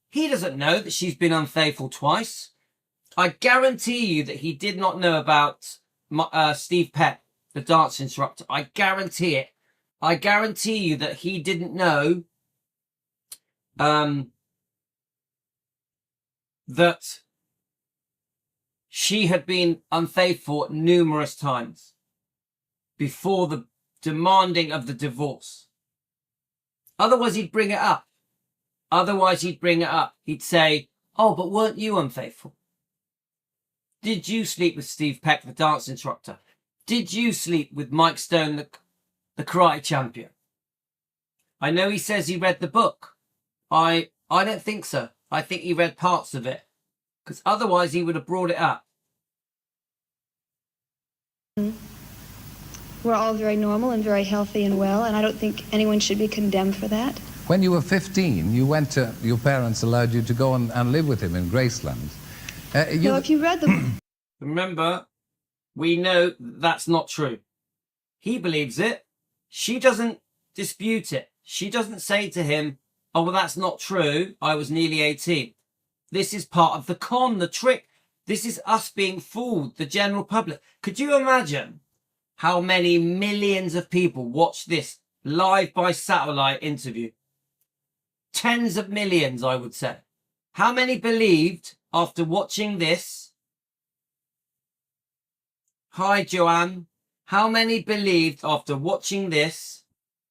A: He doesn't know that she's been unfaithful twice. I guarantee you that he did not know about Steve Peck, the dance instructor. I guarantee it. I guarantee you that he didn't know that she had been unfaithful numerous times before the demanding of the divorce. Otherwise, he'd bring it up. He'd say, oh, but weren't you unfaithful? Did you sleep with Steve Peck, the dance instructor? Did you sleep with Mike Stone, the karate champion? I know he says he read the book. I don't think so. I think he read parts of it, because otherwise he would have brought it up.
F: We're all very normal and very healthy and well, and I don't think anyone should be condemned for that.
D: When you were 15, you went to, your parents allowed you to go and live with him in Graceland.
F: No, if you read the...
A: Remember, we know that's not true. He believes it. She doesn't dispute it. She doesn't say to him, oh, well, that's not true. I was nearly 18. This is part of the con, the trick. This is us being fooled, the general public. Could you imagine how many millions of people watch this live by satellite interview? Tens of millions, I would say. How many believed after watching this? Hi, Joanne. How many believed after watching this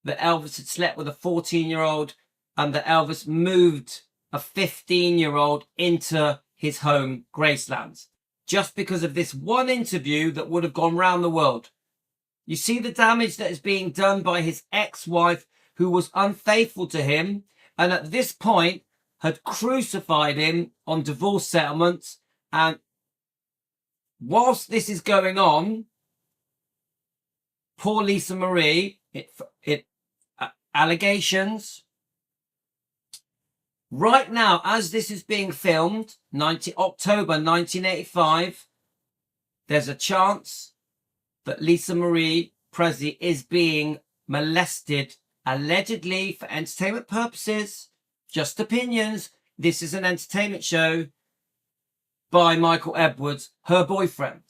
A: that Elvis had slept with a 14-year-old and that Elvis moved a 15-year-old into his home, Graceland, just because of this one interview that would have gone round the world? You see the damage that is being done by his ex-wife, who was unfaithful to him and at this point had crucified him on divorce settlements. And whilst this is going on, poor Lisa Marie, allegations. Right now, as this is being filmed, October 1985, there's a chance that Lisa Marie Presley is being molested, allegedly for entertainment purposes, just opinions. This is an entertainment show by Michael Edwards, her boyfriend.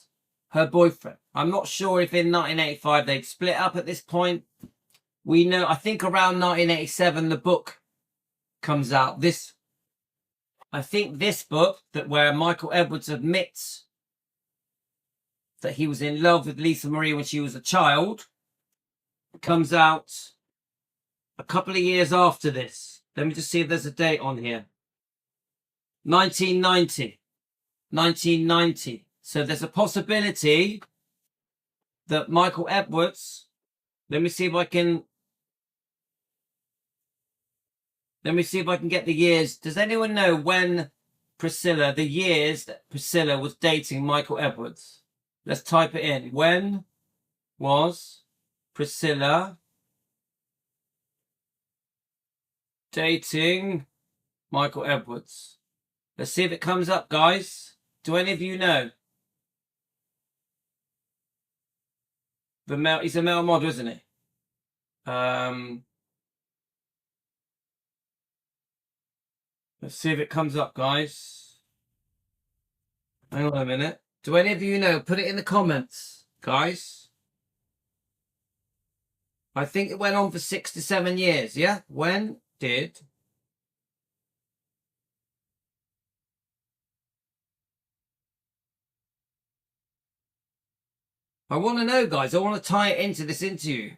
A: Her boyfriend. I'm not sure if in 1985 they'd split up at this point. We know, I think around 1987, the book comes out. I think this book, that where Michael Edwards admits that he was in love with Lisa Marie when she was a child, comes out a couple of years after this. Let me just see if there's a date on here. 1990. 1990. So there's a possibility that Michael Edwards, let me see if I can get the years. Does anyone know when Priscilla, the years that Priscilla was dating Michael Edwards? Let's type it in. When was Priscilla dating Michael Edwards? Let's see if it comes up, guys. Do any of you know? He's a male model, isn't he? Let's see if it comes up, guys. Hang on a minute. Do any of you know? Put it in the comments, guys. I think it went on for 6 to 7 years, yeah? When did... I want to know, guys. I want to tie it into this interview.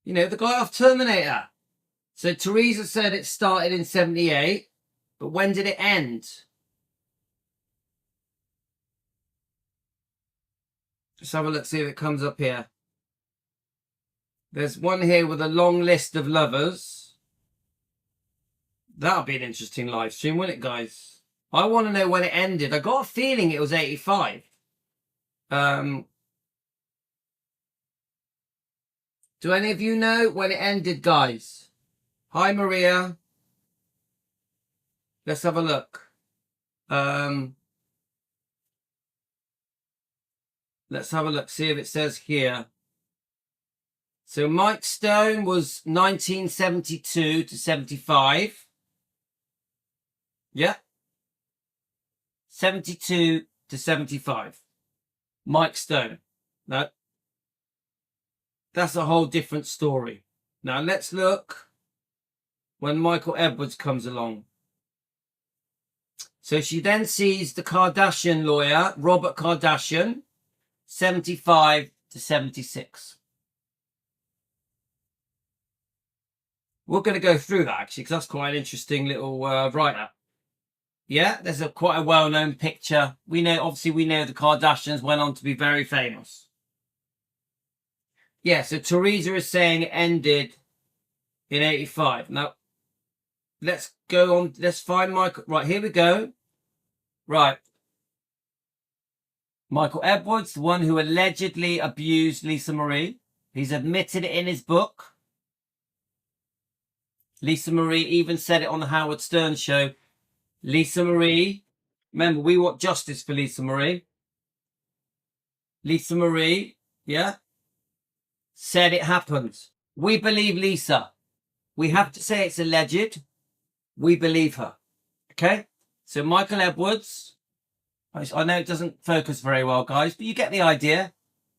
A: You know, the guy off Terminator. So Teresa said it started in 78, but when did it end? Let's have a look, see if it comes up here. There's one here with a long list of lovers. That'll be an interesting live stream, won't it, guys? I want to know when it ended. I got a feeling it was 85. Do any of you know when it ended, guys? Hi, Maria. Let's have a look. Let's have a look, see if it says here. So Mike Stone was 1972 to 75. Yeah. 72 to 75. Mike Stone. No. That's a whole different story. Now let's look when Michael Edwards comes along. So she then sees the Kardashian lawyer, Robert Kardashian, 75 to 76. We're going to go through that actually, because that's quite an interesting little write-up. Yeah, there's quite a well-known picture. We know, obviously, we know the Kardashians went on to be very famous. Yeah, so Teresa is saying it ended in 85. Now, let's go on. Let's find Michael. Right, here we go. Right. Michael Edwards, the one who allegedly abused Lisa Marie. He's admitted it in his book. Lisa Marie even said it on the Howard Stern show. Lisa Marie, remember, we want justice for Lisa Marie. Lisa Marie, yeah, said it happened. We believe Lisa. We have to say it's alleged. We believe her. Okay? So Michael Edwards, I know it doesn't focus very well, guys, but you get the idea.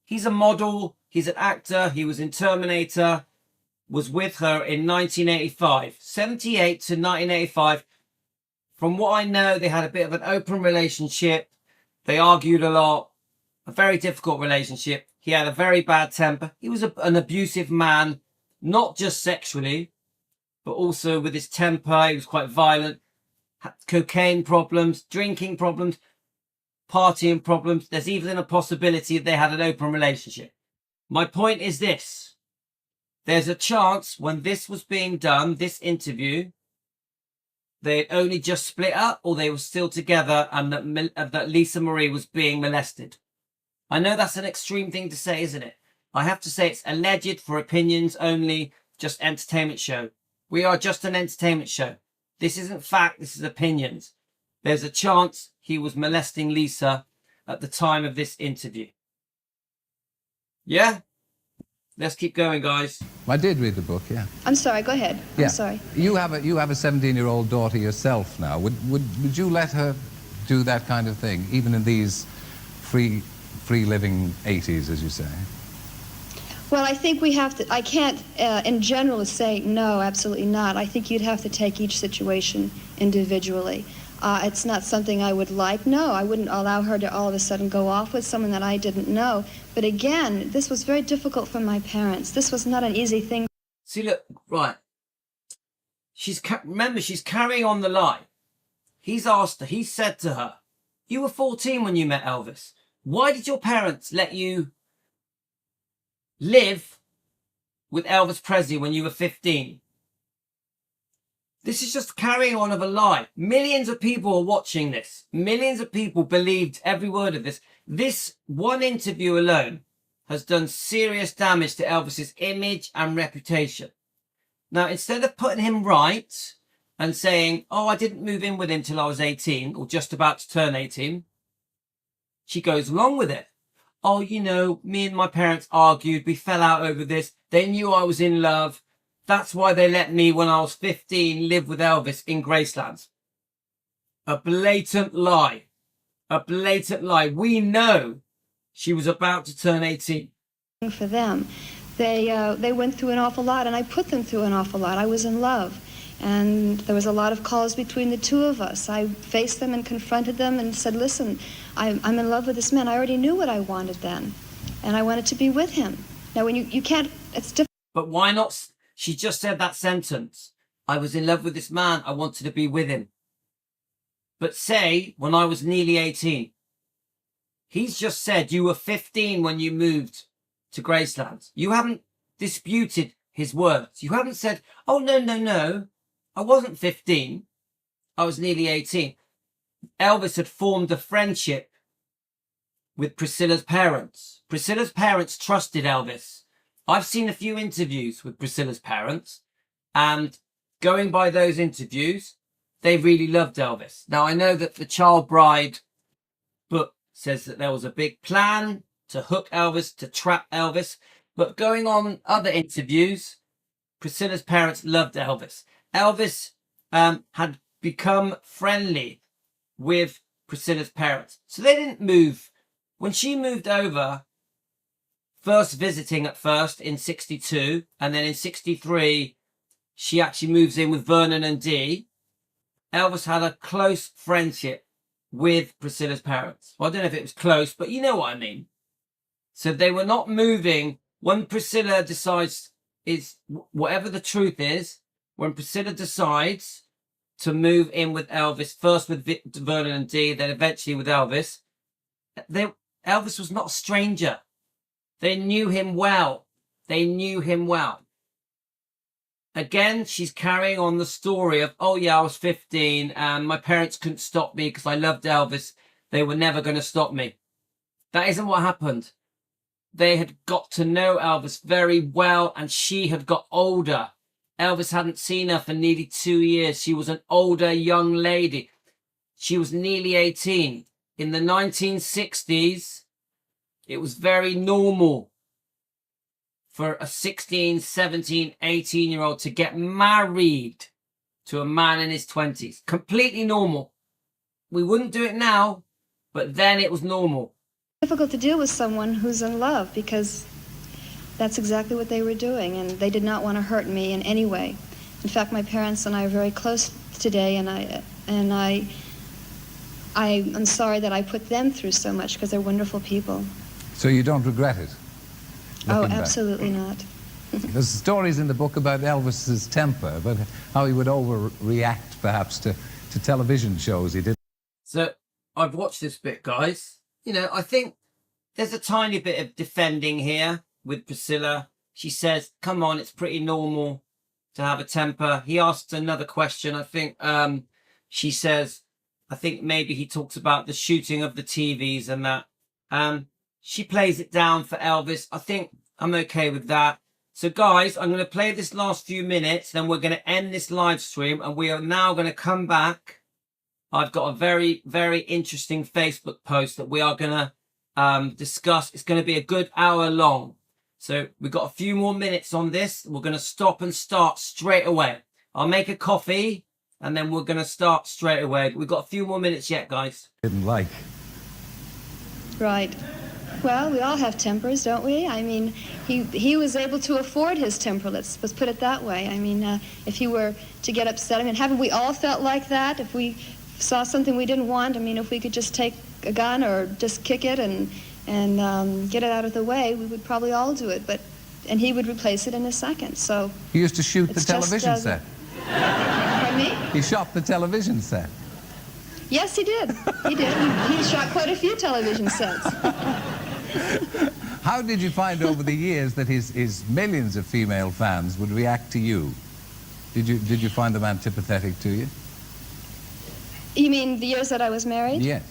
A: He's a model. He's an actor. He was in Terminator. Was with her in 1985. 78 to 1985. From what I know, they had a bit of an open relationship. They argued a lot. A very difficult relationship. He had a very bad temper. He was an abusive man, not just sexually, but also with his temper. He was quite violent. Had cocaine problems, drinking problems, partying problems. There's even a possibility they had an open relationship. My point is this. There's a chance when this was being done, this interview, they had only just split up or they were still together and that Lisa Marie was being molested. I know that's an extreme thing to say, isn't it? I have to say it's alleged for opinions only, just entertainment show. We are just an entertainment show. This isn't fact, this is opinions. There's a chance he was molesting Lisa at the time of this interview. Yeah? Let's keep going, guys.
D: I did read the book, yeah.
F: I'm sorry, go ahead.
D: Yeah.
F: I'm sorry.
D: You have a 17-year-old daughter yourself now. Would you let her do that kind of thing, even in these free living 80s, as you say?
F: Well, I think we have to, I can't in general say no, absolutely not. I think you'd have to take each situation individually. It's not something I would like. No, I wouldn't allow her to all of a sudden go off with someone that I didn't know. But again, this was very difficult for my parents. This was not an easy thing.
A: See, look, right. Remember, she's carrying on the lie. He's asked her, he said to her, you were 14 when you met Elvis. Why did your parents let you live with Elvis Presley when you were 15? This is just carrying on of a lie. Millions of people are watching this. Millions of people believed every word of this. This one interview alone has done serious damage to Elvis's image and reputation. Now, instead of putting him right and saying, oh, I didn't move in with him till I was 18 or just about to turn 18, she goes along with it. Oh, you know, me and my parents argued. We fell out over this. They knew I was in love. That's why they let me, when I was 15, live with Elvis in Gracelands. A blatant lie. A blatant lie. We know she was about to turn 18.
F: For them, they went through an awful lot, and I put them through an awful lot. I was in love, and there was a lot of calls between the two of us. I faced them and confronted them and said, listen, I'm in love with this man. I already knew what I wanted then, and I wanted to be with him. Now, when you can't, it's difficult.
A: But why not? She just said that sentence. I was in love with this man. I wanted to be with him. But say, when I was nearly 18, he's just said you were 15 when you moved to Gracelands. You haven't disputed his words. You haven't said, oh, no. I wasn't 15. I was nearly 18. Elvis had formed a friendship with Priscilla's parents. Priscilla's parents trusted Elvis. I've seen a few interviews with Priscilla's parents, and going by those interviews, they really loved Elvis. Now, I know that the Child Bride book says that there was a big plan to hook Elvis, to trap Elvis, but going on other interviews, Priscilla's parents loved Elvis. Elvis had become friendly with Priscilla's parents, so they didn't move. When she moved over, first visiting at first in 62, and then in 63, she actually moves in with Vernon and Dee. Elvis had a close friendship with Priscilla's parents. Well, I don't know if it was close, but you know what I mean. So they were not moving. When Priscilla decides, whatever the truth is, when Priscilla decides to move in with Elvis, first with Vernon and Dee, then eventually with Elvis, Elvis was not a stranger. They knew him well. They knew him well. Again, she's carrying on the story of, oh yeah, I was 15 and my parents couldn't stop me because I loved Elvis. They were never going to stop me. That isn't what happened. They had got to know Elvis very well and she had got older. Elvis hadn't seen her for nearly 2 years. She was an older young lady. She was nearly 18. In the 1960s, it was very normal for a 16, 17, 18-year-old to get married to a man in his 20s. Completely normal. We wouldn't do it now, but then it was normal.
F: Difficult to deal with someone who's in love because that's exactly what they were doing, and they did not want to hurt me in any way. In fact, my parents and I are very close today, and I'm sorry that I put them through so much because they're wonderful people.
D: So you don't regret it?
F: Oh, absolutely not.
D: There's stories in the book about Elvis's temper, but how he would overreact perhaps to television shows he did.
A: So I've watched this bit, guys. You know, I think there's a tiny bit of defending here with Priscilla. She says, come on, it's pretty normal to have a temper. He asks another question. I think she says, I think maybe he talks about the shooting of the TVs and that. She plays it down for Elvis. I think I'm okay with that. So guys, I'm going to play this last few minutes, then we're going to end this live stream and we are now going to come back. I've got a very, very interesting Facebook post that we are going to discuss. It's going to be a good hour long. So we've got a few more minutes on this. We're going to stop and start straight away. I'll make a coffee and then we're going to start straight away. We've got a few more minutes yet, guys.
D: Didn't like.
F: Right. Well, we all have tempers, don't we? I mean, he was able to afford his temper, let's put it that way. I mean, if he were to get upset, I mean, haven't we all felt like that? If we saw something we didn't want, I mean, if we could just take a gun or just kick it and get it out of the way, we would probably all do it. And he would replace it in a second. So
D: he used to shoot the television set.
F: Pardon me?
D: He shot the television set.
F: Yes, he did. He did. He shot quite a few television sets.
D: How did you find over the years that his millions of female fans would react to you? Did you find them antipathetic to you?
F: You mean the years that I was married?
D: Yes.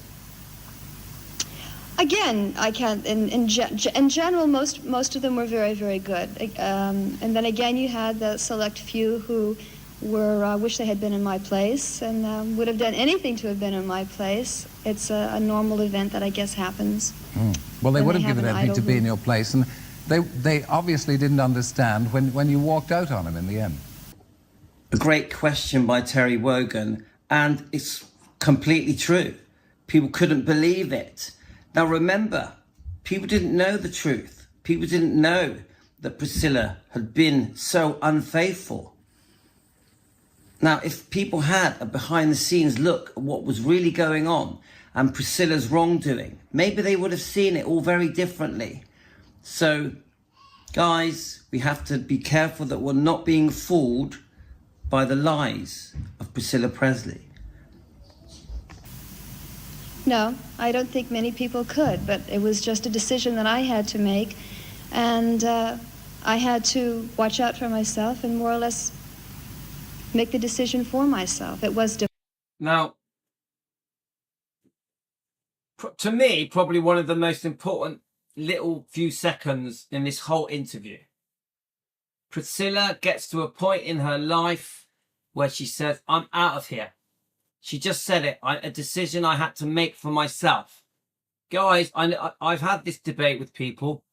F: Again, I can't. In general, most of them were very, very good. And then again, you had the select few who were wish they had been in my place and would have done anything to have been in my place. It's a normal event that I guess happens.
D: Well, they would have given anything to be in your place, and they obviously didn't understand when you walked out on him in the end.
E: A great question by Terry Wogan, and it's completely true. People couldn't believe it. Now remember, people didn't know the truth. People didn't know that Priscilla had been so unfaithful. Now, if people had a behind-the-scenes look at what was really going on and Priscilla's wrongdoing, maybe they would have seen it all very differently. So, guys, we have to be careful that we're not being fooled by the lies of Priscilla Presley.
F: No, I don't think many people could, but it was just a decision that I had to make, and I had to watch out for myself and more or less make the decision for myself. It was difficult.
A: Now, to me, probably one of the most important little few seconds in this whole interview. Priscilla gets to a point in her life where she says, I'm out of here. She just said it, a decision I had to make for myself. Guys, I've had this debate with people.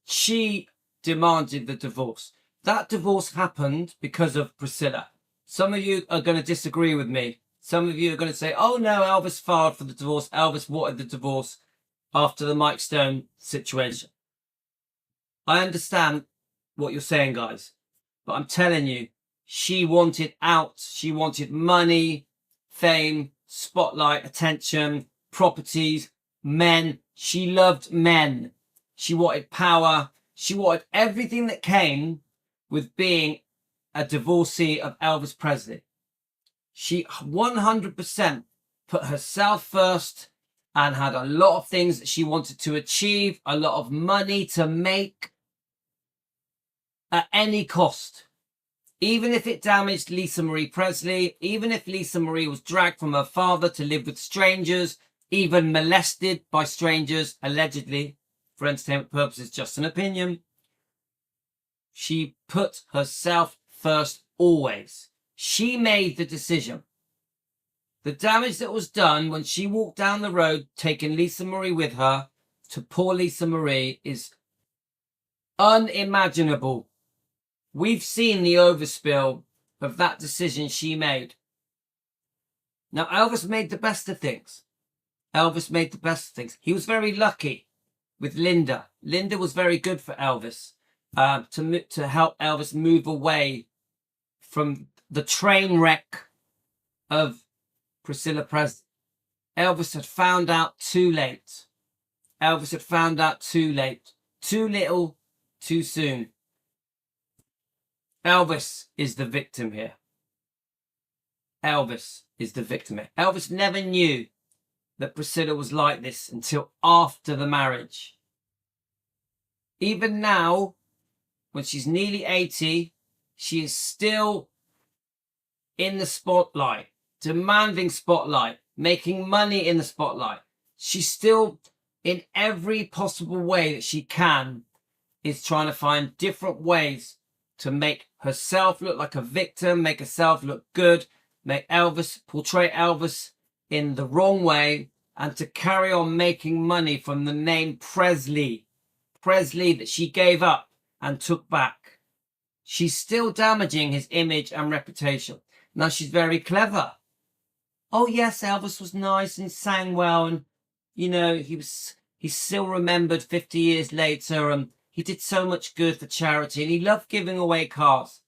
A: She demanded the divorce. That divorce happened because of Priscilla. Some of you are going to disagree with me. Some of you are going to say, oh no, Elvis filed for the divorce. Elvis wanted the divorce after the Mike Stone situation. I understand what you're saying, guys. But I'm telling you, she wanted out. She wanted money, fame, spotlight, attention, properties, men. She loved men. She wanted power. She wanted everything that came with being a divorcee of Elvis Presley. She 100% put herself first and had a lot of things that she wanted to achieve, a lot of money to make. at any cost. Even if it damaged Lisa Marie Presley, even if Lisa Marie was dragged from her father to live with strangers, even molested by strangers, allegedly, for entertainment purposes, just an opinion, she put herself first always. She made the decision. The damage that was done when she walked down the road, taking Lisa Marie with her, to poor Lisa Marie is unimaginable. We've seen the overspill of that decision she made. Now, Elvis made the best of things. Elvis made the best of things. He was very lucky with Linda. Linda was very good for Elvis to help Elvis move away from the train wreck of Priscilla Presley. Elvis had found out too late. Elvis had found out too late. Too little, too soon. Elvis is the victim here. Elvis is the victim here. Elvis never knew that Priscilla was like this until after the marriage. Even now, when she's nearly 80, she is still in the spotlight, demanding spotlight, making money in the spotlight. She's still, in every possible way that she can, is trying to find different ways to make herself look like a victim, make herself look good, make Elvis, portray Elvis in the wrong way, and to carry on making money from the name Presley. Presley that she gave up and took back. She's still damaging his image and reputation. Now, she's very clever. Oh yes, Elvis was nice and sang well, and you know, he's still remembered 50 years later, and he did so much good for charity, and he loved giving away cars.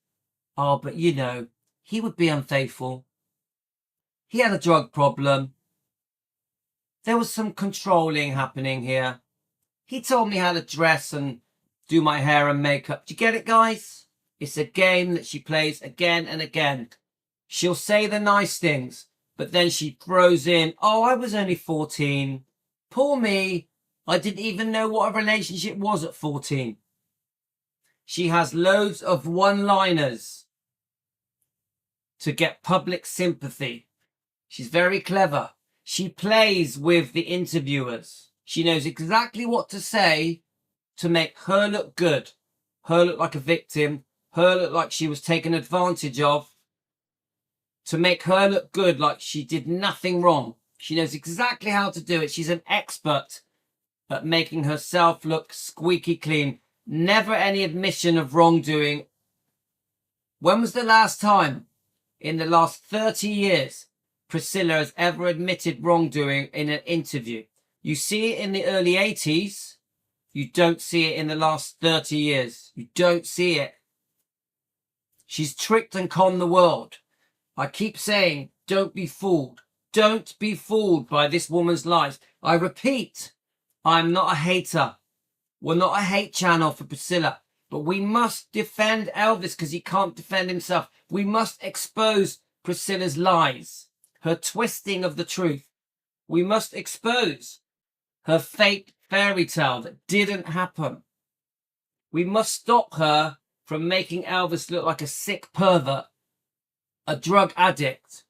A: Oh, but you know, he would be unfaithful. He had a drug problem. There was some controlling happening here. He told me how to dress and do my hair and makeup. Do you get it, guys? It's a game that she plays again and again. She'll say the nice things, but then she throws in, oh, I was only 14. Poor me. I didn't even know what a relationship was at 14. She has loads of one-liners to get public sympathy. She's very clever. She plays with the interviewers. She knows exactly what to say to make her look good, her look like a victim, her look like she was taken advantage of, to make her look good like she did nothing wrong. She knows exactly how to do it. She's an expert at making herself look squeaky clean. Never any admission of wrongdoing. When was the last time in the last 30 years Priscilla has ever admitted wrongdoing in an interview? You see it in the early 80s. You don't see it in the last 30 years. You don't see it. She's tricked and conned the world. I keep saying, don't be fooled. Don't be fooled by this woman's lies. I repeat, I'm not a hater. We're not a hate channel for Priscilla, but we must defend Elvis because he can't defend himself. We must expose Priscilla's lies, her twisting of the truth. We must expose her fake fairy tale that didn't happen. We must stop her from making Elvis look like a sick pervert, a drug addict,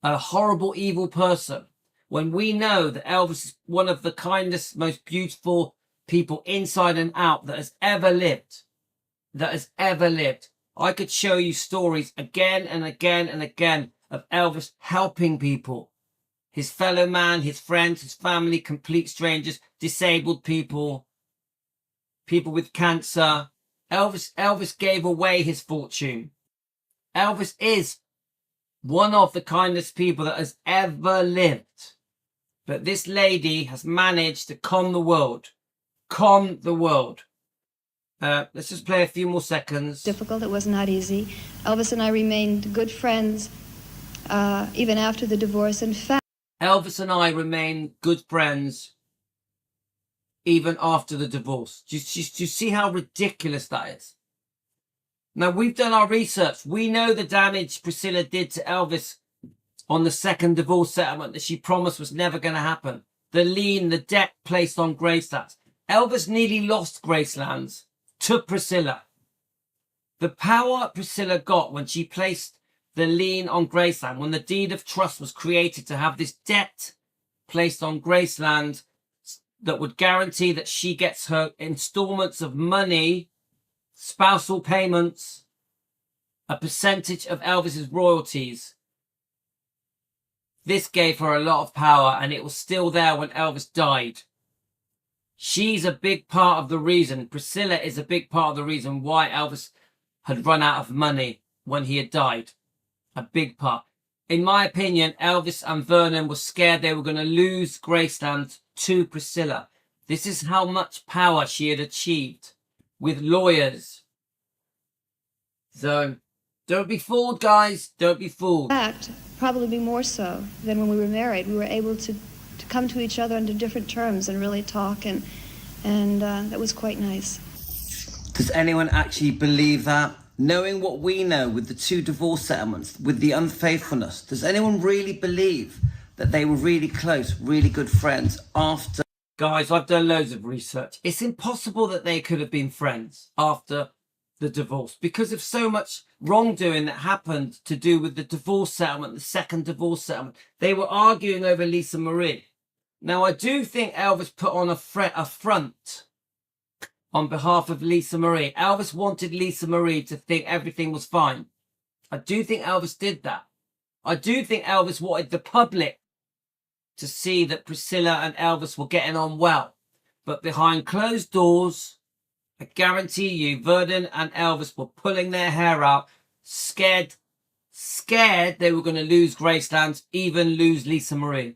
A: a horrible, evil person, when we know that Elvis is one of the kindest, most beautiful people inside and out that has ever lived. That has ever lived. I could show you stories again and again and again of Elvis helping people. His fellow man, his friends, his family, complete strangers, disabled people, people with cancer. Elvis gave away his fortune. Elvis is one of the kindest people that has ever lived. But this lady has managed to con the world. Con the world. Let's just play a few more seconds.
F: Difficult. It was not easy. Elvis and I remained good friends even after the divorce. In fact,
A: Elvis and I remain good friends even after the divorce. Do you see how ridiculous that is? Now, we've done our research. We know the damage Priscilla did to Elvis on the second divorce settlement that she promised was never going to happen. The lien, the debt placed on Gracelands. Elvis nearly lost Gracelands to Priscilla. The power Priscilla got when she placed the lien on Graceland, when the deed of trust was created to have this debt placed on Graceland that would guarantee that she gets her installments of money, spousal payments, a percentage of Elvis's royalties. This gave her a lot of power, and it was still there when Elvis died. She's a big part of the reason, Priscilla is a big part of the reason why Elvis had run out of money when he had died. A big part. In my opinion, Elvis and Vernon were scared they were going to lose Graceland to Priscilla. This is how much power she had achieved with lawyers. So, don't be fooled, guys. Don't be fooled.
F: In fact, probably more so than when we were married. We were able to come to each other under different terms and really talk, and that was quite nice.
E: Does anyone actually believe that? Knowing what we know with the 2 divorce settlements, with the unfaithfulness, does anyone really believe that they were really close, really good friends after?
A: Guys, I've done loads of research. It's impossible that they could have been friends after the divorce because of so much wrongdoing that happened to do with the divorce settlement, the second divorce settlement. They were arguing over Lisa Marie. Now, I do think Elvis put on a front on behalf of Lisa Marie. Elvis wanted Lisa Marie to think everything was fine. I do think Elvis did that. I do think Elvis wanted the public to see that Priscilla and Elvis were getting on well. But behind closed doors, I guarantee you, Vernon and Elvis were pulling their hair out, scared they were going to lose Graceland, even lose Lisa Marie.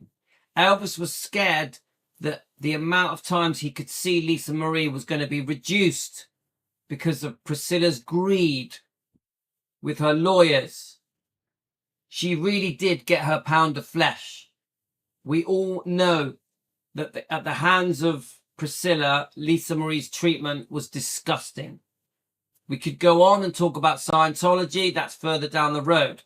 A: Elvis was scared that the amount of times he could see Lisa Marie was going to be reduced because of Priscilla's greed with her lawyers. She really did get her pound of flesh. We all know that at the hands of Priscilla, Lisa Marie's treatment was disgusting. We could go on and talk about Scientology. That's further down the road.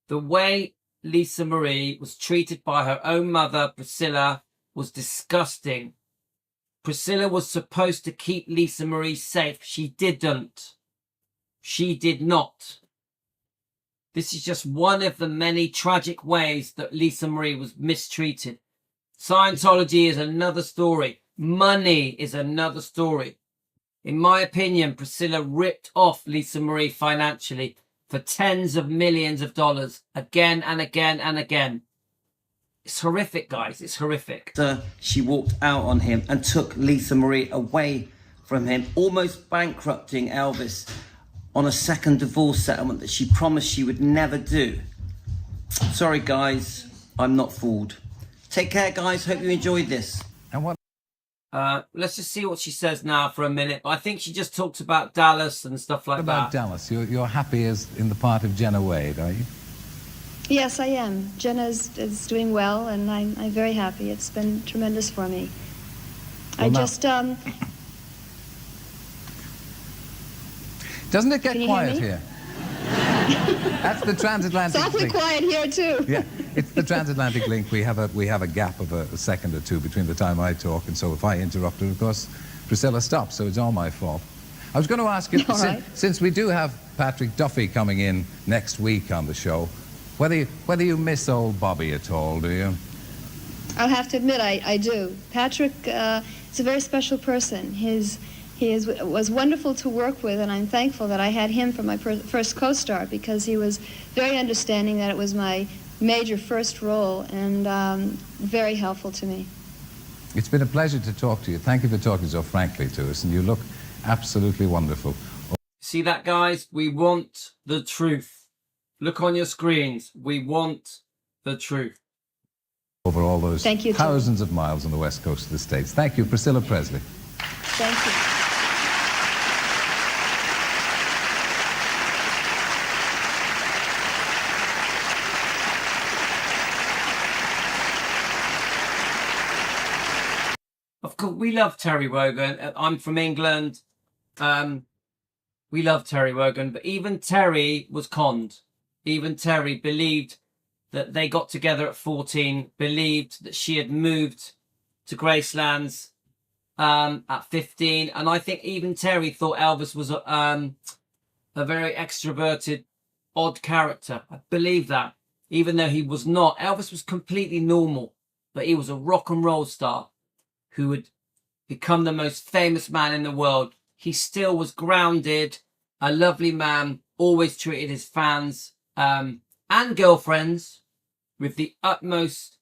A: The way Lisa Marie was treated by her own mother, Priscilla, was disgusting. Priscilla was supposed to keep Lisa Marie safe. She didn't. She did not. This is just one of the many tragic ways that Lisa Marie was mistreated. Scientology is another story. Money is another story. In my opinion, Priscilla ripped off Lisa Marie financially for tens of millions of dollars again and again and again. It's horrific, guys. It's horrific.
E: She walked out on him and took Lisa Marie away from him, almost bankrupting Elvis on a second divorce settlement that she promised she would never do. Sorry, guys. I'm not fooled. Take care, guys. Hope you enjoyed this.
D: And what?
A: Let's just see what she says now for a minute. I think she just talks about Dallas and stuff like that.
D: About Dallas, you're happy as in the part of Jenna Wade, are you?
F: Yes, I am. Jenna is doing well, and I'm very happy. It's been tremendous for me.
D: Well, Doesn't it get quiet here? That's the transatlantic
F: it's awfully
D: link.
F: quiet here, too.
D: Yeah, it's the transatlantic link. We have a gap of a second or two between the time I talk, and so if I interrupt her, of course, Priscilla stops, so it's all my fault. I was going to ask you, since we do have Patrick Duffy coming in next week on the show, whether you miss old Bobby at all, do you?
F: I'll have to admit I do. Patrick is a very special person. He was wonderful to work with, and I'm thankful that I had him for my first co-star, because he was very understanding that it was my major first role, and very helpful to me.
D: It's been a pleasure to talk to you. Thank you for talking so frankly to us, and you look absolutely wonderful.
A: See that, guys? We want the truth. Look on your screens. We want the truth.
D: Over all those thousands of miles on the west coast of the States. Thank you, Priscilla Presley.
F: Thank you.
A: Of course, we love Terry Wogan. I'm from England. We love Terry Wogan, but even Terry was conned. Even Terry believed that they got together at 14, believed that she had moved to Gracelands at 15. And I think even Terry thought Elvis was a very extroverted, odd character. I believe that. Even though he was not. Elvis was completely normal. But he was a rock and roll star who would become the most famous man in the world. He still was grounded, a lovely man, always treated his fans and girlfriends with the utmost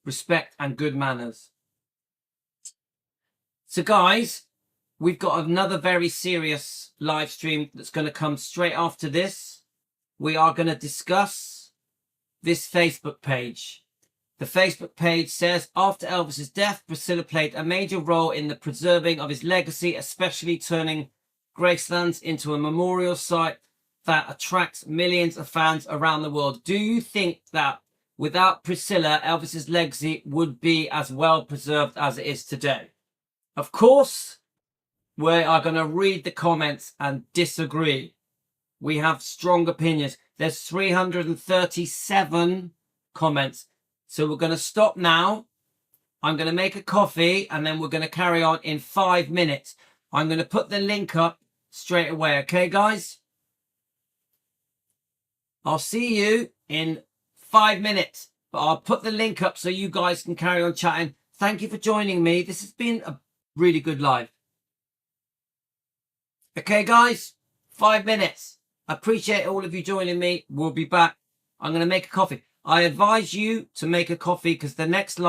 A: respect and good manners. So guys, we've got another very serious live stream that's going to come straight after this. We are going to discuss this Facebook page. The Facebook page says, after Elvis's death, Priscilla played a major role in the preserving of his legacy, especially turning Graceland into a memorial site that attracts millions of fans around the world. Do you think that without Priscilla, Elvis's legacy would be as well preserved as it is today? Of course, we are going to read the comments and disagree. We have strong opinions. There's 337 comments. So we're going to stop now. I'm going to make a coffee and then we're going to carry on in 5 minutes. I'm going to put the link up straight away. Okay, guys? I'll see you in 5 minutes. But I'll put the link up so you guys can carry on chatting. Thank you for joining me. This has been a really good live. Okay, guys? 5 minutes. I appreciate all of you joining me. We'll be back. I'm going to make a coffee. I advise you to make a coffee because the next live